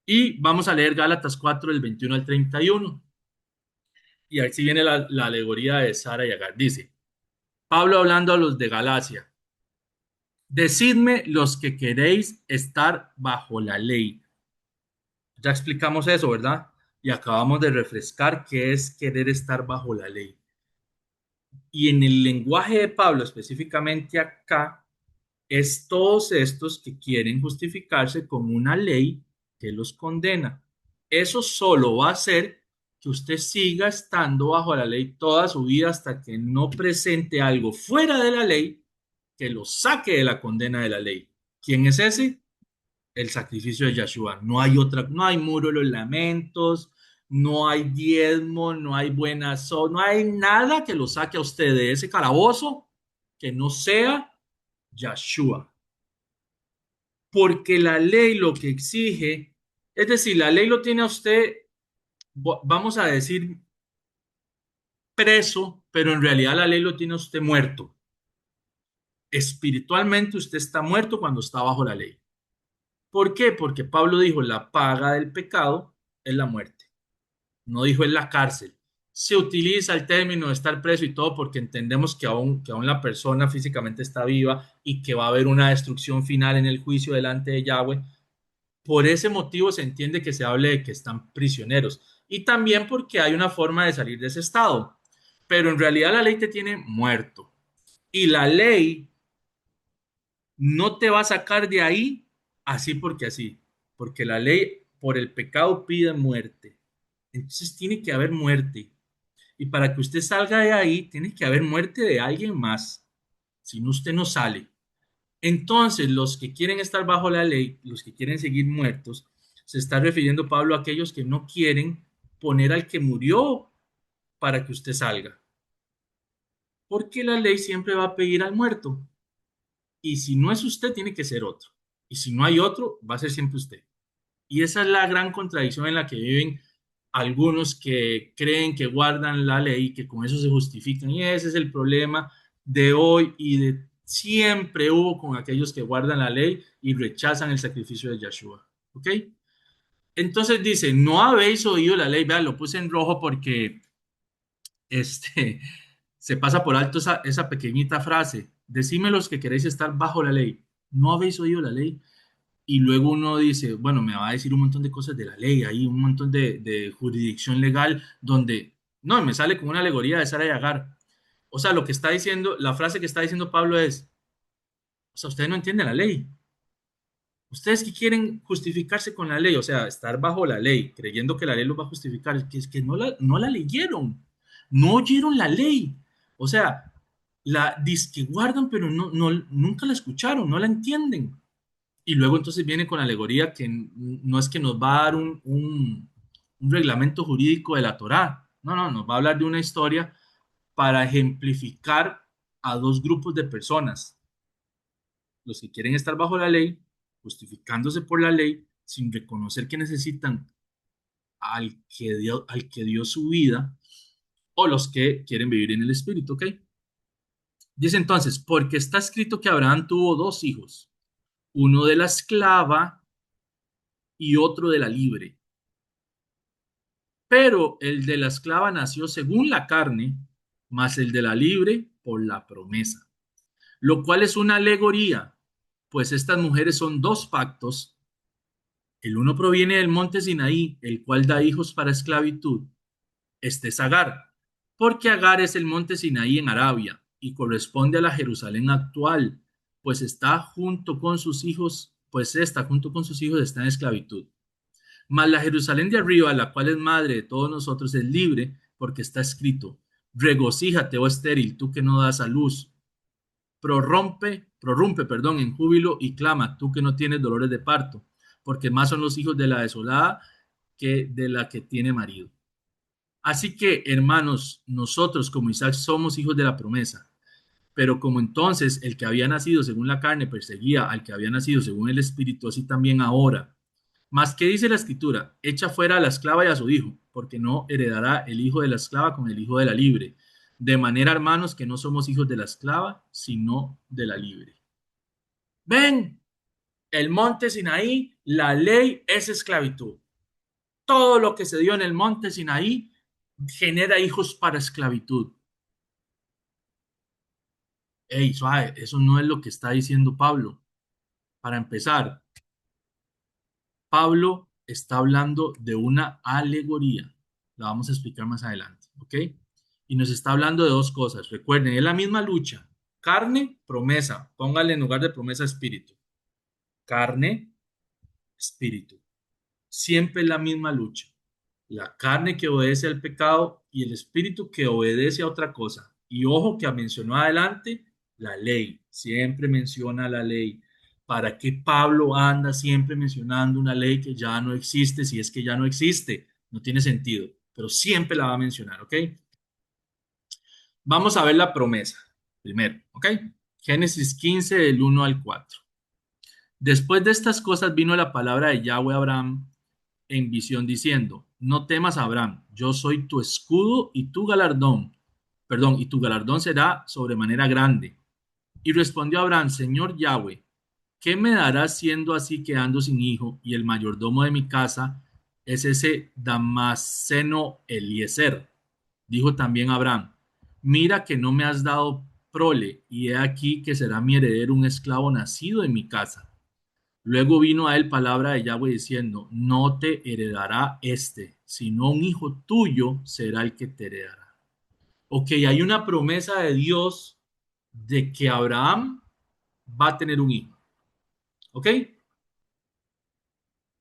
Y vamos a leer Gálatas 4, del 21 al 31. Y aquí viene la alegoría de Sara y Agar. Dice, Pablo hablando a los de Galacia, decidme los que queréis estar bajo la ley. Ya explicamos eso, ¿verdad? Y acabamos de refrescar qué es querer estar bajo la ley. Y en el lenguaje de Pablo, específicamente acá, es todos estos que quieren justificarse con una ley que los condena. Eso solo va a hacer que usted siga estando bajo la ley toda su vida hasta que no presente algo fuera de la ley que lo saque de la condena de la ley. ¿Quién es ese? El sacrificio de Yahshua. No hay otra, no hay muro de los lamentos, no hay diezmo, no hay buenas, no hay nada que lo saque a usted de ese calabozo que no sea Yahshua. Porque la ley lo que exige, es decir, la ley lo tiene a usted, vamos a decir, preso, pero en realidad la ley lo tiene a usted muerto. Espiritualmente usted está muerto cuando está bajo la ley. ¿Por qué? Porque Pablo dijo, la paga del pecado es la muerte. No dijo en la cárcel. Se utiliza el término de estar preso y todo porque entendemos que aún la persona físicamente está viva y que va a haber una destrucción final en el juicio delante de Yahweh. Por ese motivo se entiende que se hable de que están prisioneros y también porque hay una forma de salir de ese estado. Pero en realidad la ley te tiene muerto y la ley no te va a sacar de ahí así porque así, porque la ley por el pecado pide muerte. Entonces tiene que haber muerte. Y para que usted salga de ahí, tiene que haber muerte de alguien más. Si no, usted no sale. Entonces, los que quieren estar bajo la ley, los que quieren seguir muertos, se está refiriendo Pablo a aquellos que no quieren poner al que murió para que usted salga. Porque la ley siempre va a pedir al muerto. Y si no es usted, tiene que ser otro. Y si no hay otro, va a ser siempre usted. Y esa es la gran contradicción en la que viven algunos que creen que guardan la ley, que con eso se justifican. Y ese es el problema de hoy y de siempre hubo con aquellos que guardan la ley y rechazan el sacrificio de Yahshua. ¿Ok? Entonces dice, no habéis oído la ley. Vean, lo puse en rojo porque este, se pasa por alto esa pequeñita frase. Decime los que queréis estar bajo la ley. No habéis oído la ley. Y luego uno dice, bueno, me va a decir un montón de cosas de la ley, hay un montón de jurisdicción legal donde, no, me sale como una alegoría de Sara y Agar. O sea, lo que está diciendo, la frase que está diciendo Pablo es, o sea, ustedes no entienden la ley. Ustedes que quieren justificarse con la ley, o sea, estar bajo la ley, creyendo que la ley los va a justificar, que es que no la leyeron, no oyeron la ley. O sea, la que guardan, pero nunca la escucharon, no la entienden. Y luego entonces viene con la alegoría que no es que nos va a dar un reglamento jurídico de la Torá, no, nos va a hablar de una historia para ejemplificar a dos grupos de personas, los que quieren estar bajo la ley, justificándose por la ley, sin reconocer que necesitan al que dio su vida, o los que quieren vivir en el Espíritu, ¿ok? Dice entonces, porque está escrito que Abraham tuvo dos hijos, uno de la esclava y otro de la libre. Pero el de la esclava nació según la carne, mas el de la libre por la promesa. Lo cual es una alegoría, pues estas mujeres son dos pactos, El uno proviene del monte Sinaí, el cual da hijos para esclavitud. Este es Agar, porque Agar es el monte Sinaí en Arabia y corresponde a la Jerusalén actual, pues está junto con sus hijos, pues esta junto con sus hijos está en esclavitud. Mas la Jerusalén de arriba, la cual es madre de todos nosotros, es libre, porque está escrito: regocíjate, oh estéril, tú que no das a luz, prorrumpe, en júbilo y clama, tú que no tienes dolores de parto, porque más son los hijos de la desolada que de la que tiene marido. Así que, hermanos, nosotros como Isaac somos hijos de la promesa, pero como entonces el que había nacido según la carne perseguía al que había nacido según el Espíritu, así también ahora. Mas, ¿qué dice la Escritura? Echa fuera a la esclava y a su hijo, porque no heredará el hijo de la esclava con el hijo de la libre. De manera, hermanos, que no somos hijos de la esclava, sino de la libre. Ven, el monte Sinaí, la ley es esclavitud. Todo lo que se dio en el monte Sinaí genera hijos para esclavitud. Ey, suave, eso no es lo que está diciendo Pablo. Para empezar, Pablo está hablando de una alegoría. La vamos a explicar más adelante, ¿ok? Y nos está hablando de dos cosas. Recuerden, es la misma lucha. Carne, promesa. Póngale en lugar de promesa espíritu. Carne, espíritu. Siempre es la misma lucha. La carne que obedece al pecado y el espíritu que obedece a otra cosa. Y ojo que mencionó adelante la ley. Siempre menciona la ley. ¿Para qué Pablo anda siempre mencionando una ley que ya no existe? Si es que ya no existe, no tiene sentido, pero siempre la va a mencionar, ¿ok? Vamos a ver la promesa primero, ¿ok? Génesis 15, del 1 al 4. Después de estas cosas vino la palabra de Yahweh a Abraham en visión diciendo: no temas, Abraham, yo soy tu escudo y tu galardón, y tu galardón será sobremanera grande. Y respondió Abraham: Señor Yahweh, ¿qué me darás siendo así que ando sin hijo y el mayordomo de mi casa es ese Damasceno Eliezer? Dijo también Abraham: mira que no me has dado prole, y he aquí que será mi heredero un esclavo nacido en mi casa. Luego vino a él palabra de Yahweh diciendo: no te heredará sino un hijo tuyo será el que te heredará. Ok, hay una promesa de Dios de que Abraham va a tener un hijo. Ok,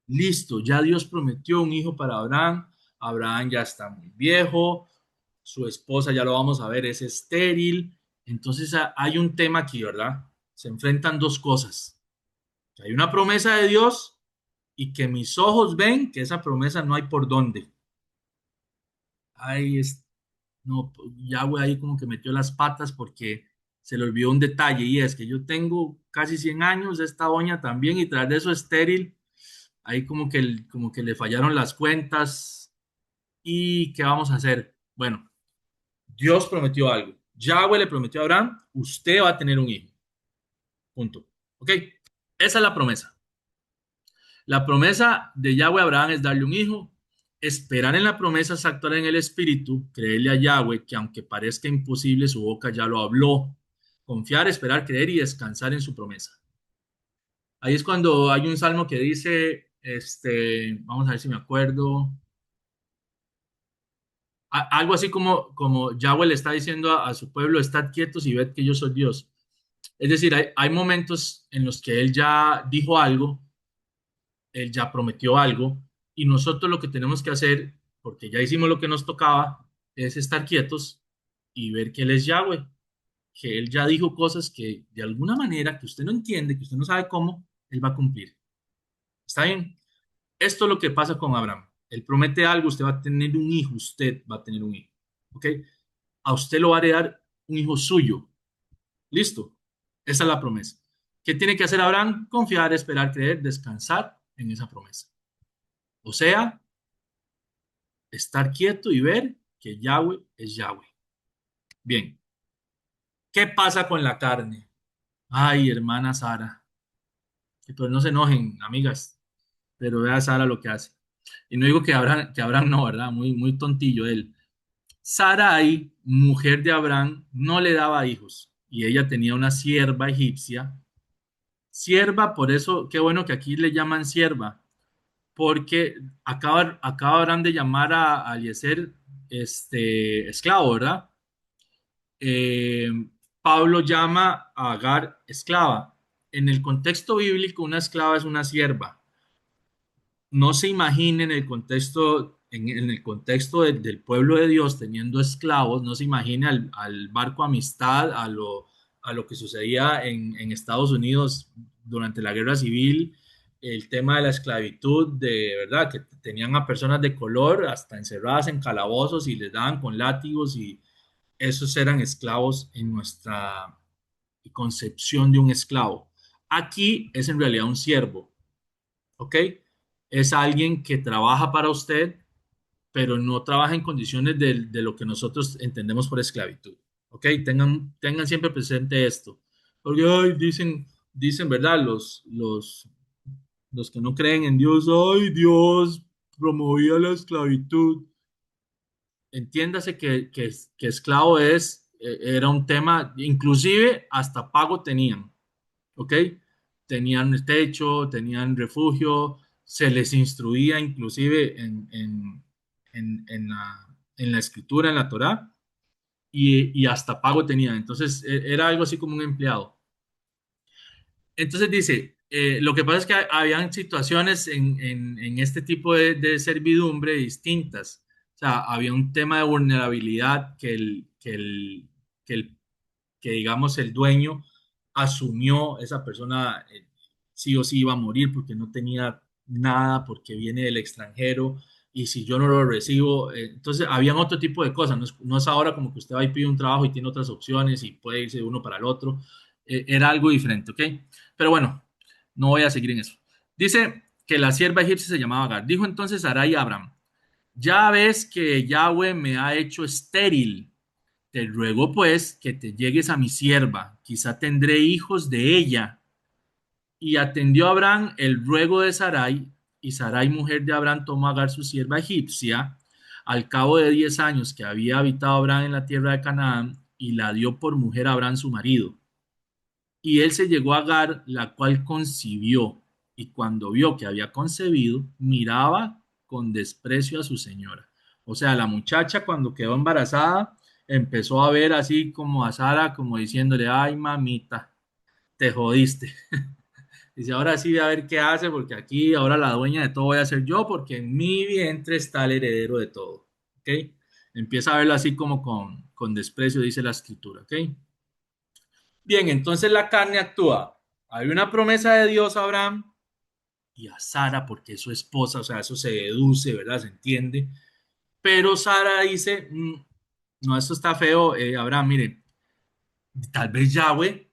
listo, ya Dios prometió un hijo para Abraham. Abraham ya está muy viejo, su esposa, ya lo vamos a ver, es estéril. Entonces hay un tema aquí, ¿verdad? Se enfrentan dos cosas. Hay una promesa de Dios y que mis ojos ven que esa promesa no hay por dónde. Ahí es, no, Yahweh ahí como que metió las patas porque se le olvidó un detalle, y es que yo tengo casi 100 años, esta doña también, y tras de eso estéril. Ahí como que le fallaron las cuentas. ¿Y qué vamos a hacer? Bueno, Dios prometió algo. Yahweh le prometió a Abraham: usted va a tener un hijo. Punto. ¿Ok? Esa es la promesa. La promesa de Yahweh a Abraham es darle un hijo. Esperar en la promesa es actuar en el espíritu. Creerle a Yahweh que aunque parezca imposible, su boca ya lo habló. Confiar, esperar, creer y descansar en su promesa. Ahí es cuando hay un salmo que dice, vamos a ver si me acuerdo, algo así como Yahweh le está diciendo a su pueblo: estad quietos y ved que yo soy Dios. Es decir, hay momentos en los que él ya dijo algo, él ya prometió algo, y nosotros lo que tenemos que hacer, porque ya hicimos lo que nos tocaba, es estar quietos y ver que él es Yahweh, que él ya dijo cosas que de alguna manera que usted no entiende, que usted no sabe cómo, él va a cumplir. ¿Está bien? Esto es lo que pasa con Abraham. Él promete algo: usted va a tener un hijo, usted va a tener un hijo. ¿Ok? A usted lo va a heredar un hijo suyo. Listo. Esa es la promesa. ¿Qué tiene que hacer Abraham? Confiar, esperar, creer, descansar en esa promesa. O sea, estar quieto y ver que Yahweh es Yahweh. Bien. ¿Qué pasa con la carne? Ay, hermana Sara. Que pues no se enojen, amigas, pero vea a Sara lo que hace. Y no digo que Abraham no, ¿verdad? Muy, muy tontillo él. Sarai, mujer de Abraham, no le daba hijos y ella tenía una sierva egipcia. Sierva, por eso, qué bueno que aquí le llaman sierva, porque acabarán de llamar a Eliezer esclavo, ¿verdad? Eh, Pablo llama a Agar esclava. En el contexto bíblico, una esclava es una sierva. No se imaginen el contexto, en el contexto del pueblo de Dios teniendo esclavos, no se imagine al barco Amistad, a lo que sucedía en Estados Unidos durante la guerra civil, el tema de la esclavitud, de verdad, que tenían a personas de color hasta encerradas en calabozos y les daban con látigos y esos eran esclavos en nuestra concepción de un esclavo. Aquí es en realidad un siervo, ¿ok? Es alguien que trabaja para usted, pero no trabaja en condiciones de lo que nosotros entendemos por esclavitud, ¿ok? Tengan siempre presente esto, porque ay, dicen, ¿verdad? Los que no creen en Dios, ay, Dios promovía la esclavitud. Entiéndase que esclavo era un tema, inclusive hasta pago tenían, ¿ok? Tenían techo, tenían refugio, se les instruía inclusive en la escritura, en la Torá, y hasta pago tenían. Entonces, era algo así como un empleado. Entonces dice, lo que pasa es que habían situaciones en este tipo de servidumbre distintas. O sea, había un tema de vulnerabilidad que digamos, el dueño asumió, esa persona sí o sí iba a morir porque no tenía nada, porque viene del extranjero, y si yo no lo recibo, entonces habían otro tipo de cosas, no es ahora como que usted va y pide un trabajo y tiene otras opciones y puede irse de uno para el otro, era algo diferente, ¿ok? Pero bueno, no voy a seguir en eso. Dice que la sierva egipcia se llamaba Agar. Dijo entonces Sarai a Abraham, ya ves que Yahweh me ha hecho estéril. Te ruego pues que te llegues a mi sierva, quizá tendré hijos de ella. Y atendió Abraham el ruego de Sarai, y Sarai, mujer de Abraham, tomó a Agar su sierva egipcia, al cabo de 10 años que había habitado Abraham en la tierra de Canaán, y la dio por mujer a Abraham su marido. Y él se llegó a Agar, la cual concibió, y cuando vio que había concebido, miraba con desprecio a su señora. O sea, la muchacha cuando quedó embarazada empezó a ver así como a Sara, como diciéndole, ay mamita, te jodiste. Dice, ahora sí a ver qué hace, porque aquí ahora la dueña de todo voy a ser yo, porque en mi vientre está el heredero de todo. ¿Ok? Empieza a verlo así como con desprecio, dice la escritura. ¿Ok? Bien, entonces la carne actúa. Hay una promesa de Dios a Abraham y a Sara, porque es su esposa, o sea, eso se deduce, ¿verdad? Se entiende. Pero Sara dice, no, esto está feo, Abraham, mire, tal vez Yahweh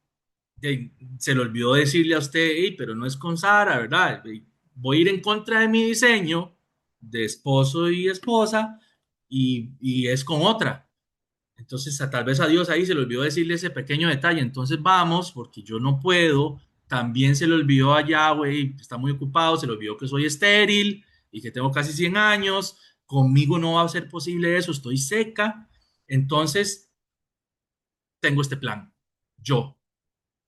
se le olvidó decirle a usted, "Ey, pero no es con Sara, ¿verdad? Voy a ir en contra de mi diseño de esposo y esposa y es con otra. Entonces, tal vez a Dios ahí se le olvidó decirle ese pequeño detalle. Entonces, vamos, porque yo no puedo. También se le olvidó a Yahweh, y está muy ocupado, se le olvidó que soy estéril y que tengo casi 100 años. Conmigo no va a ser posible eso, estoy seca. Entonces, tengo este plan. Yo,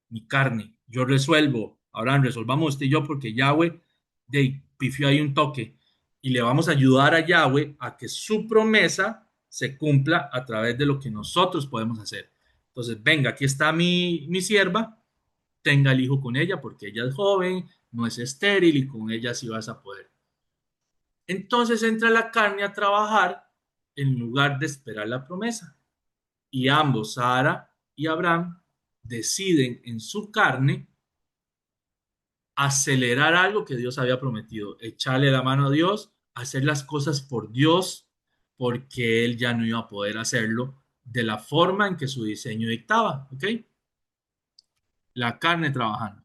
mi carne, yo resuelvo. Ahora resolvamos usted y yo, porque Yahweh pifió ahí un toque. Y le vamos a ayudar a Yahweh a que su promesa se cumpla a través de lo que nosotros podemos hacer. Entonces, venga, aquí está mi sierva, tenga el hijo con ella porque ella es joven, no es estéril y con ella sí vas a poder. Entonces entra la carne a trabajar en lugar de esperar la promesa. Y ambos, Sara y Abraham, deciden en su carne acelerar algo que Dios había prometido, echarle la mano a Dios, hacer las cosas por Dios, porque él ya no iba a poder hacerlo de la forma en que su diseño dictaba, ¿ok? La carne trabajando.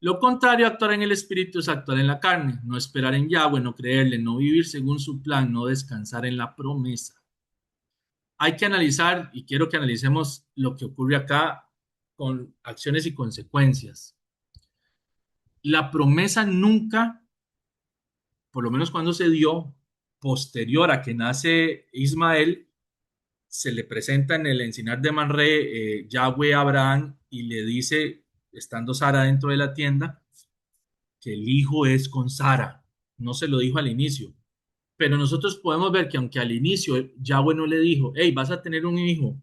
Lo contrario a actuar en el espíritu es actuar en la carne, no esperar en Yahweh, no creerle, no vivir según su plan, no descansar en la promesa. Hay que analizar, y quiero que analicemos lo que ocurre acá con acciones y consecuencias. La promesa nunca, por lo menos cuando se dio, posterior a que nace Ismael, se le presenta en el encinar de Manré, Yahweh a Abraham y le dice, estando Sara dentro de la tienda, que el hijo es con Sara. No se lo dijo al inicio. Pero nosotros podemos ver que aunque al inicio Yahweh no le dijo, hey, vas a tener un hijo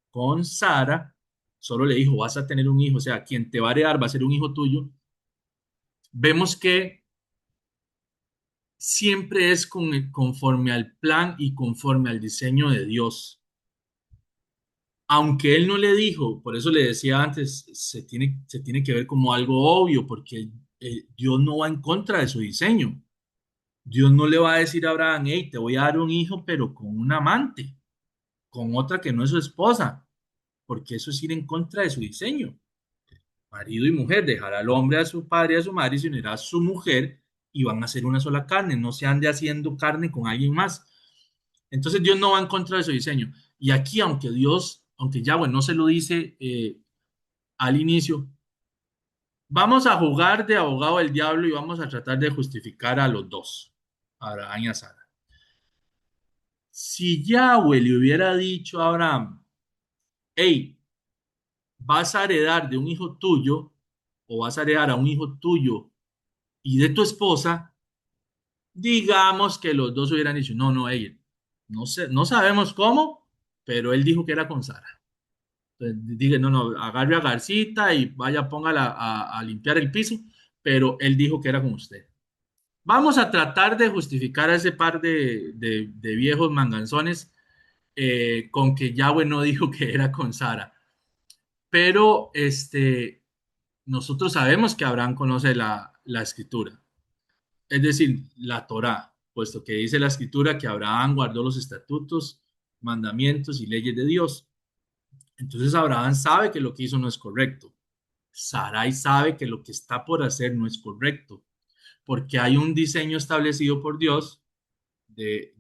con Sara, solo le dijo, vas a tener un hijo, o sea, quien te va a heredar va a ser un hijo tuyo. Vemos que siempre es conforme al plan y conforme al diseño de Dios. Aunque él no le dijo, por eso le decía antes, se tiene que ver como algo obvio, porque Dios no va en contra de su diseño. Dios no le va a decir a Abraham, hey, te voy a dar un hijo, pero con un amante, con otra que no es su esposa, porque eso es ir en contra de su diseño. Marido y mujer, dejará al hombre a su padre y a su madre y se unirá a su mujer y van a ser una sola carne, no se ande haciendo carne con alguien más. Entonces Dios no va en contra de su diseño. Y aquí, aunque Yahweh no se lo dice al inicio, vamos a jugar de abogado del diablo y vamos a tratar de justificar a los dos, a Abraham y a Sara. Si Yahweh le hubiera dicho a Abraham, hey, vas a heredar de un hijo tuyo o vas a heredar a un hijo tuyo y de tu esposa, digamos que los dos hubieran dicho, no, no, ella, no sé, no sabemos cómo, pero él dijo que era con Sara. Entonces, dije, no, no, agarre a Garcita y vaya, póngala a limpiar el piso, pero él dijo que era con usted. Vamos a tratar de justificar a ese par de viejos manganzones con que Yahweh no dijo que era con Sara. Pero nosotros sabemos que Abraham conoce la escritura, es decir, la Torá, puesto que dice la escritura que Abraham guardó los estatutos, mandamientos y leyes de Dios. Entonces Abraham sabe que lo que hizo no es correcto. Sarai sabe que lo que está por hacer no es correcto, porque hay un diseño establecido por Dios de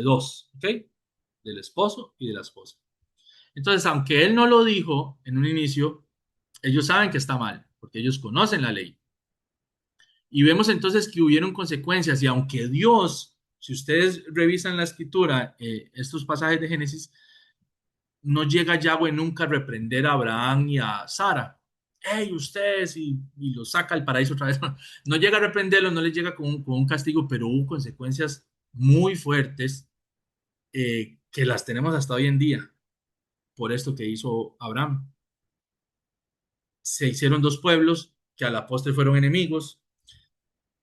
dos, ¿ok? Del esposo y de la esposa. Entonces, aunque él no lo dijo en un inicio, ellos saben que está mal, porque ellos conocen la ley. Y vemos entonces que hubieron consecuencias y aunque Dios, si ustedes revisan la escritura, estos pasajes de Génesis, no llega Yahweh nunca a reprender a Abraham y a Sara. Hey, ustedes, y los saca al paraíso otra vez. No llega a reprenderlos, no les llega con un castigo, pero hubo consecuencias muy fuertes que las tenemos hasta hoy en día por esto que hizo Abraham. Se hicieron dos pueblos que a la postre fueron enemigos.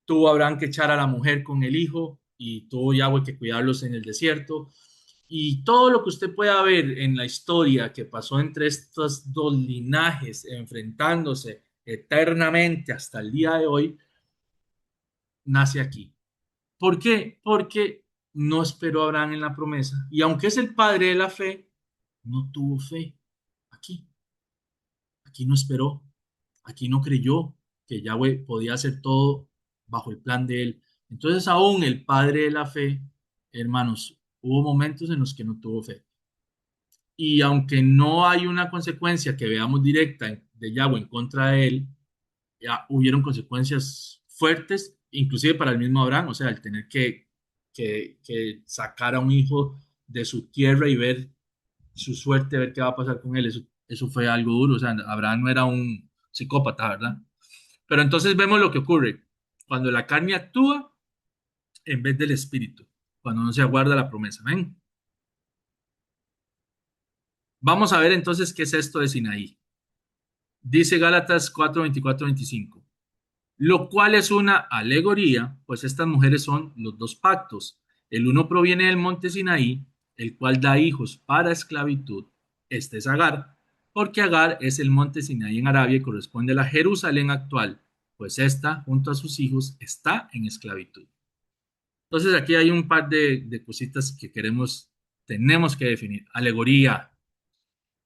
Tuvo Abraham que echar a la mujer con el hijo y tuvo Yahweh que cuidarlos en el desierto. Y todo lo que usted pueda ver en la historia que pasó entre estos dos linajes enfrentándose eternamente hasta el día de hoy, nace aquí. ¿Por qué? Porque no esperó a Abraham en la promesa. Y aunque es el padre de la fe, no tuvo fe aquí. Aquí no esperó. Aquí no creyó que Yahweh podía hacer todo bajo el plan de él. Entonces, aún el padre de la fe, hermanos, hubo momentos en los que no tuvo fe. Y aunque no hay una consecuencia que veamos directa de Yahweh en contra de él, ya hubieron consecuencias fuertes, inclusive para el mismo Abraham, o sea, el tener que sacar a un hijo de su tierra y ver su suerte, ver qué va a pasar con él, eso fue algo duro, o sea, Abraham no era un psicópata, ¿verdad? Pero entonces vemos lo que ocurre cuando la carne actúa en vez del espíritu, cuando no se aguarda la promesa. ¿Ven? Vamos a ver entonces qué es esto de Sinaí. Dice Gálatas 4:24-25, lo cual es una alegoría, pues estas mujeres son los dos pactos. El uno proviene del monte Sinaí, el cual da hijos para esclavitud. Este es Agar, porque Agar es el monte Sinaí en Arabia y corresponde a la Jerusalén actual, pues esta, junto a sus hijos, está en esclavitud. Entonces aquí hay un par de cositas que tenemos que definir. Alegoría.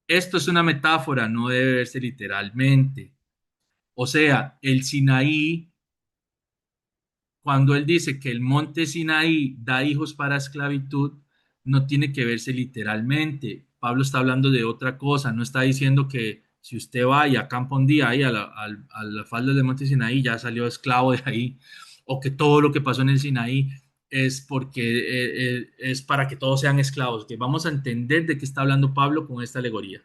Esto es una metáfora, no debe verse literalmente. O sea, el Sinaí, cuando él dice que el monte Sinaí da hijos para esclavitud, no tiene que verse literalmente. Pablo está hablando de otra cosa, no está diciendo que si usted va y acampa un día ahí a la falda del monte Sinaí, ya salió esclavo de ahí, o que todo lo que pasó en el Sinaí es porque es para que todos sean esclavos, que vamos a entender de qué está hablando Pablo con esta alegoría.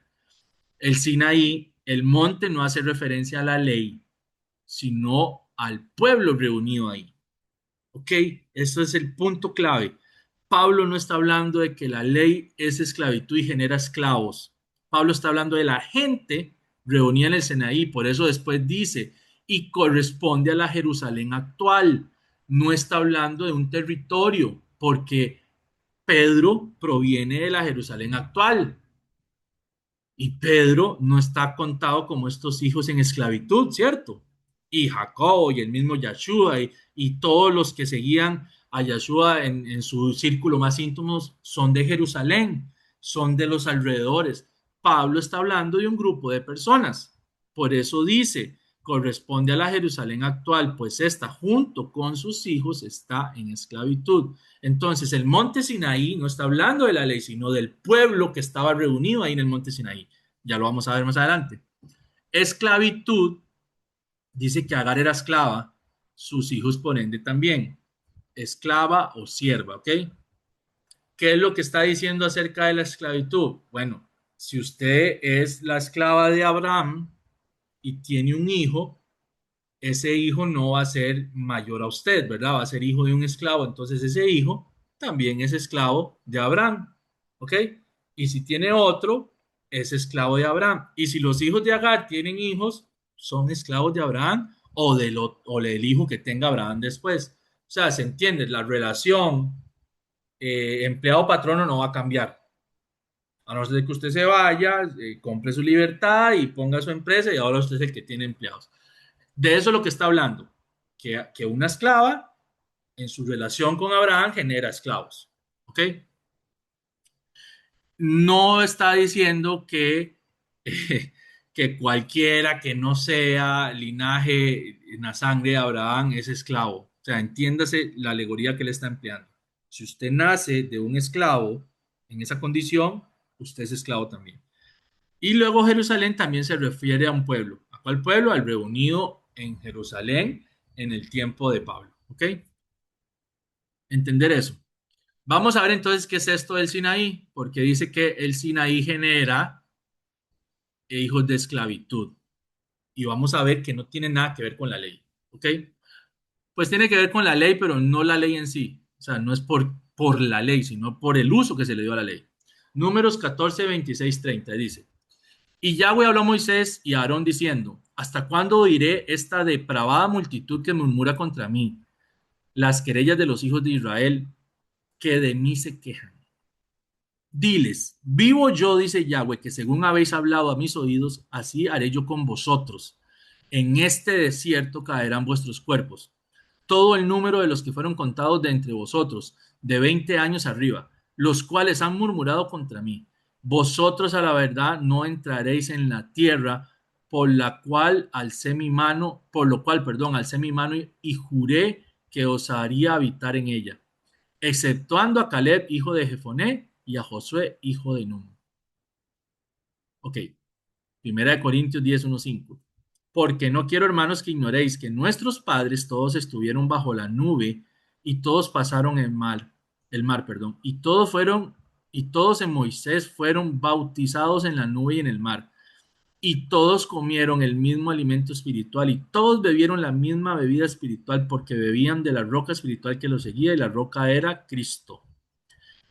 El Sinaí, el monte no hace referencia a la ley, sino al pueblo reunido ahí. ¿Ok? Eso es el punto clave. Pablo no está hablando de que la ley es esclavitud y genera esclavos. Pablo está hablando de la gente reunida en el Sinaí. Por eso después dice, y corresponde a la Jerusalén actual. No está hablando de un territorio, porque Pedro proviene de la Jerusalén actual. Y Pedro no está contado como estos hijos en esclavitud, ¿cierto? Y Jacobo y el mismo Yeshua y todos los que seguían a Yeshua en su círculo más íntimo son de Jerusalén, son de los alrededores. Pablo está hablando de un grupo de personas. Por eso dice, corresponde a la Jerusalén actual, pues esta junto con sus hijos está en esclavitud. Entonces, el monte Sinaí no está hablando de la ley, sino del pueblo que estaba reunido ahí en el monte Sinaí. Ya lo vamos a ver más adelante. Esclavitud, dice que Agar era esclava, sus hijos por ende también. Esclava o sierva, ¿ok? ¿Qué es lo que está diciendo acerca de la esclavitud? Bueno, si usted es la esclava de Abraham y tiene un hijo, ese hijo no va a ser mayor a usted, ¿verdad? Va a ser hijo de un esclavo, entonces ese hijo también es esclavo de Abraham, ¿ok? Y si tiene otro, es esclavo de Abraham. Y si los hijos de Agar tienen hijos, son esclavos de Abraham o del hijo que tenga Abraham después. O sea, se entiende, la relación empleado-patrono no va a cambiar. A no ser que usted se vaya, compre su libertad y ponga su empresa y ahora usted es el que tiene empleados. De eso es lo que está hablando, que una esclava en su relación con Abraham genera esclavos. ¿Ok? No está diciendo que cualquiera que no sea linaje en la sangre de Abraham es esclavo. O sea, entiéndase la alegoría que le está empleando. Si usted nace de un esclavo en esa condición, usted es esclavo también. Y luego Jerusalén también se refiere a un pueblo. ¿A cuál pueblo? Al reunido en Jerusalén en el tiempo de Pablo. ¿Ok? Entender eso. Vamos a ver entonces qué es esto del Sinaí, porque dice que el Sinaí genera hijos de esclavitud. Y vamos a ver que no tiene nada que ver con la ley. ¿Ok? Pues tiene que ver con la ley, pero no la ley en sí. O sea, no es por la ley, sino por el uso que se le dio a la ley. Números 14, 26, 30 dice. Y Yahweh habló a Moisés y a Aarón diciendo, ¿hasta cuándo oiré esta depravada multitud que murmura contra mí? Las querellas de los hijos de Israel que de mí se quejan. Diles, vivo yo, dice Yahweh, que según habéis hablado a mis oídos, así haré yo con vosotros. En este desierto caerán vuestros cuerpos. Todo el número de los que fueron contados de entre vosotros, de 20 años arriba, los cuales han murmurado contra mí. Vosotros a la verdad no entraréis en la tierra por la cual alcé mi mano, por lo cual, perdón, alcé mi mano y juré que os haría habitar en ella, exceptuando a Caleb, hijo de Jefoné, y a Josué, hijo de Nun. Ok, Primera de Corintios 10, 1, 5. Porque no quiero, hermanos, que ignoréis que nuestros padres todos estuvieron bajo la nube y todos pasaron el mar, perdón, y todos en Moisés fueron bautizados en la nube y en el mar, y todos comieron el mismo alimento espiritual y todos bebieron la misma bebida espiritual porque bebían de la roca espiritual que los seguía y la roca era Cristo.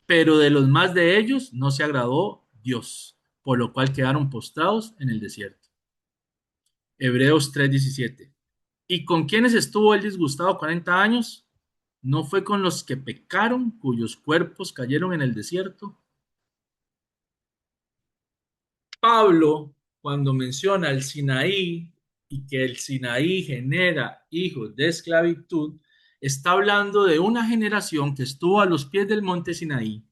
Pero de los más de ellos no se agradó Dios, por lo cual quedaron postrados en el desierto. Hebreos 3:17. ¿Y con quienes estuvo él disgustado 40 años? ¿No fue con los que pecaron, cuyos cuerpos cayeron en el desierto? Pablo, cuando menciona el Sinaí y que el Sinaí genera hijos de esclavitud, está hablando de una generación que estuvo a los pies del monte Sinaí,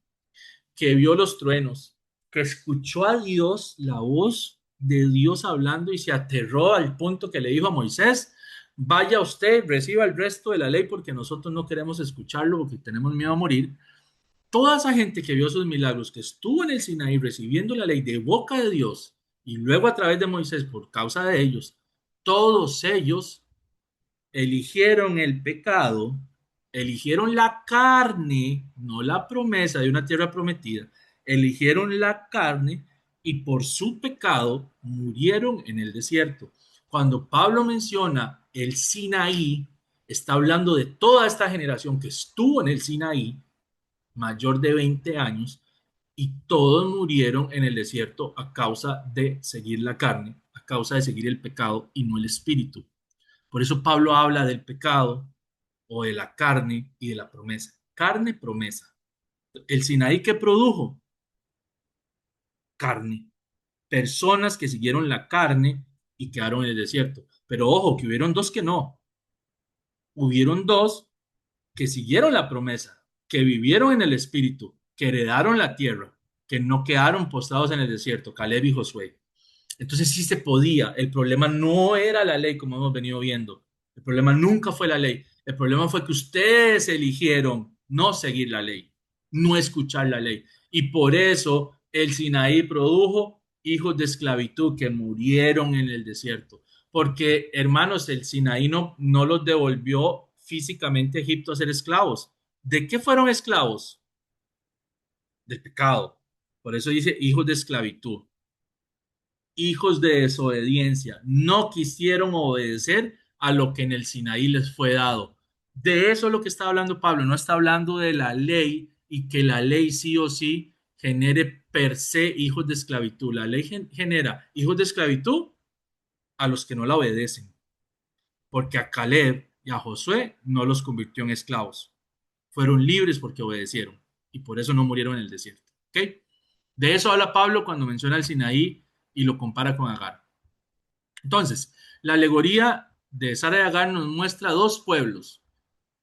que vio los truenos, que escuchó a Dios, la voz de Dios hablando y se aterró al punto que le dijo a Moisés, vaya usted, reciba el resto de la ley porque nosotros no queremos escucharlo porque tenemos miedo a morir. Toda esa gente que vio esos milagros, que estuvo en el Sinaí recibiendo la ley de boca de Dios y luego a través de Moisés por causa de ellos, todos ellos eligieron el pecado, eligieron la carne, no la promesa de una tierra prometida, eligieron la carne y por su pecado murieron en el desierto. cuando Pablo menciona el Sinaí, está hablando de toda esta generación que estuvo en el Sinaí, mayor de 20 años, y todos murieron en el desierto a causa de seguir la carne, a causa de seguir el pecado y no el espíritu. Por eso Pablo habla del pecado o de la carne y de la promesa. Carne, promesa. El Sinaí que produjo carne. Personas que siguieron la carne y quedaron en el desierto. Pero ojo, que hubieron dos que no. Hubieron dos que siguieron la promesa, que vivieron en el espíritu, que heredaron la tierra, que no quedaron postrados en el desierto, Caleb y Josué. Entonces sí se podía. El problema no era la ley como hemos venido viendo. El problema nunca fue la ley. El problema fue que ustedes eligieron no seguir la ley, no escuchar la ley. Y por eso el Sinaí produjo hijos de esclavitud que murieron en el desierto. Porque, hermanos, el Sinaí no los devolvió físicamente a Egipto a ser esclavos. ¿De qué fueron esclavos? Del pecado. Por eso dice hijos de esclavitud, hijos de desobediencia, no quisieron obedecer a lo que en el Sinaí les fue dado. De eso es lo que está hablando Pablo, no está hablando de la ley y que la ley sí o sí genere per se hijos de esclavitud. La ley genera hijos de esclavitud a los que no la obedecen, porque a Caleb y a Josué no los convirtió en esclavos. Fueron libres porque obedecieron y por eso no murieron en el desierto. ¿Ok? De eso habla Pablo cuando menciona el Sinaí y lo compara con Agar. Entonces, la alegoría de Sara y Agar nos muestra dos pueblos,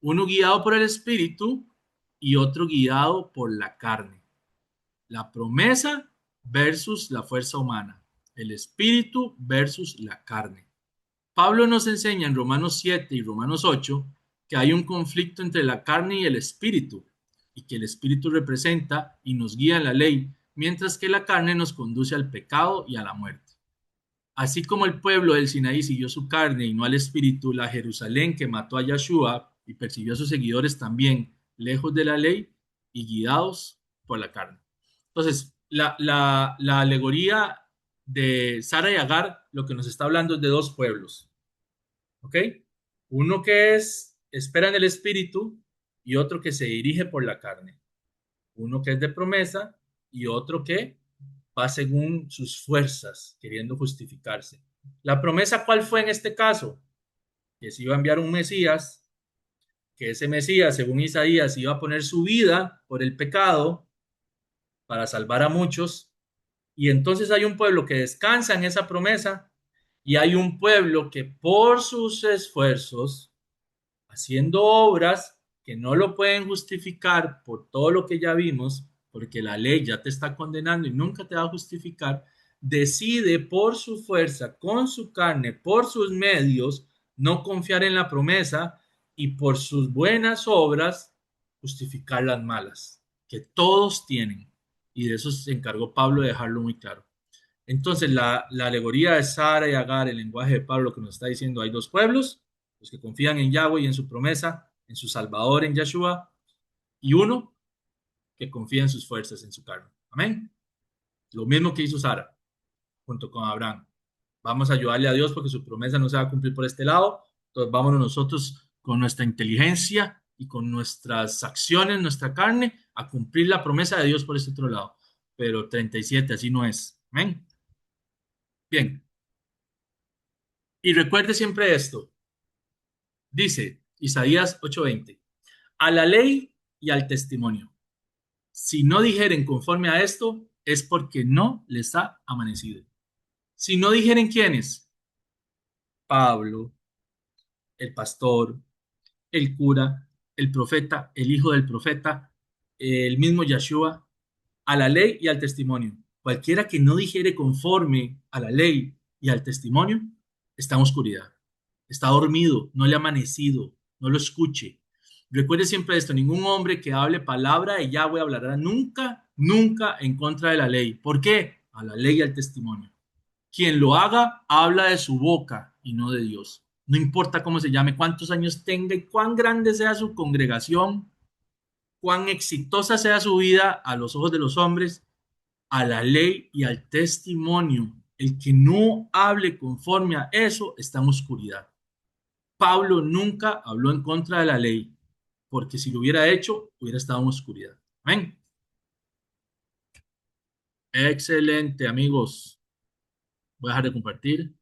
uno guiado por el espíritu y otro guiado por la carne. La promesa versus la fuerza humana, el espíritu versus la carne. Pablo nos enseña en Romanos 7 y Romanos 8 que hay un conflicto entre la carne y el espíritu, y que el espíritu representa y nos guía en la ley, mientras que la carne nos conduce al pecado y a la muerte. Así como el pueblo del Sinaí siguió su carne y no al espíritu, la Jerusalén que mató a Yahshua y persiguió a sus seguidores también, lejos de la ley y guiados por la carne. Entonces, la alegoría de Sara y Agar lo que nos está hablando es de dos pueblos, ¿ok? Uno que espera en el espíritu y otro que se dirige por la carne. Uno que es de promesa y otro que va según sus fuerzas, queriendo justificarse. ¿La promesa cuál fue en este caso? Que se iba a enviar un Mesías, que ese Mesías, según Isaías, iba a poner su vida por el pecado para salvar a muchos. Y entonces hay un pueblo que descansa en esa promesa y hay un pueblo que por sus esfuerzos, haciendo obras que no lo pueden justificar por todo lo que ya vimos, porque la ley ya te está condenando y nunca te va a justificar, decide por su fuerza, con su carne, por sus medios, no confiar en la promesa y por sus buenas obras justificar las malas, que todos tienen. Y de eso se encargó Pablo de dejarlo muy claro. Entonces, la alegoría de Sara y Agar, el lenguaje de Pablo que nos está diciendo, hay dos pueblos, los que confían en Yahweh y en su promesa, en su Salvador, en Yahshua, y uno que confía en sus fuerzas, en su carne. Amén. Lo mismo que hizo Sara junto con Abraham. Vamos a ayudarle a Dios porque su promesa no se va a cumplir por este lado. Entonces vámonos nosotros con nuestra inteligencia y con nuestras acciones, nuestra carne, a cumplir la promesa de Dios por este otro lado. Pero 37, así no es. Amén. Bien. Y recuerde siempre esto. Dice Isaías 8:20. A la ley y al testimonio. Si no dijeren conforme a esto, es porque no les ha amanecido. Si no dijeren quiénes, Pablo, el pastor, el cura, el profeta, el hijo del profeta, el mismo Yahshua, a la ley y al testimonio. Cualquiera que no dijere conforme a la ley y al testimonio, está en oscuridad, está dormido, no le ha amanecido, no lo escuche. Recuerde siempre esto, ningún hombre que hable palabra de Yahweh hablará nunca, nunca en contra de la ley. ¿Por qué? A la ley y al testimonio. Quien lo haga, habla de su boca y no de Dios. No importa cómo se llame, cuántos años tenga y cuán grande sea su congregación, cuán exitosa sea su vida a los ojos de los hombres, a la ley y al testimonio El que no hable conforme a eso está en oscuridad. Pablo nunca habló en contra de la ley, porque si lo hubiera hecho, hubiera estado en oscuridad. Amén. Excelente, amigos. Voy a dejar de compartir.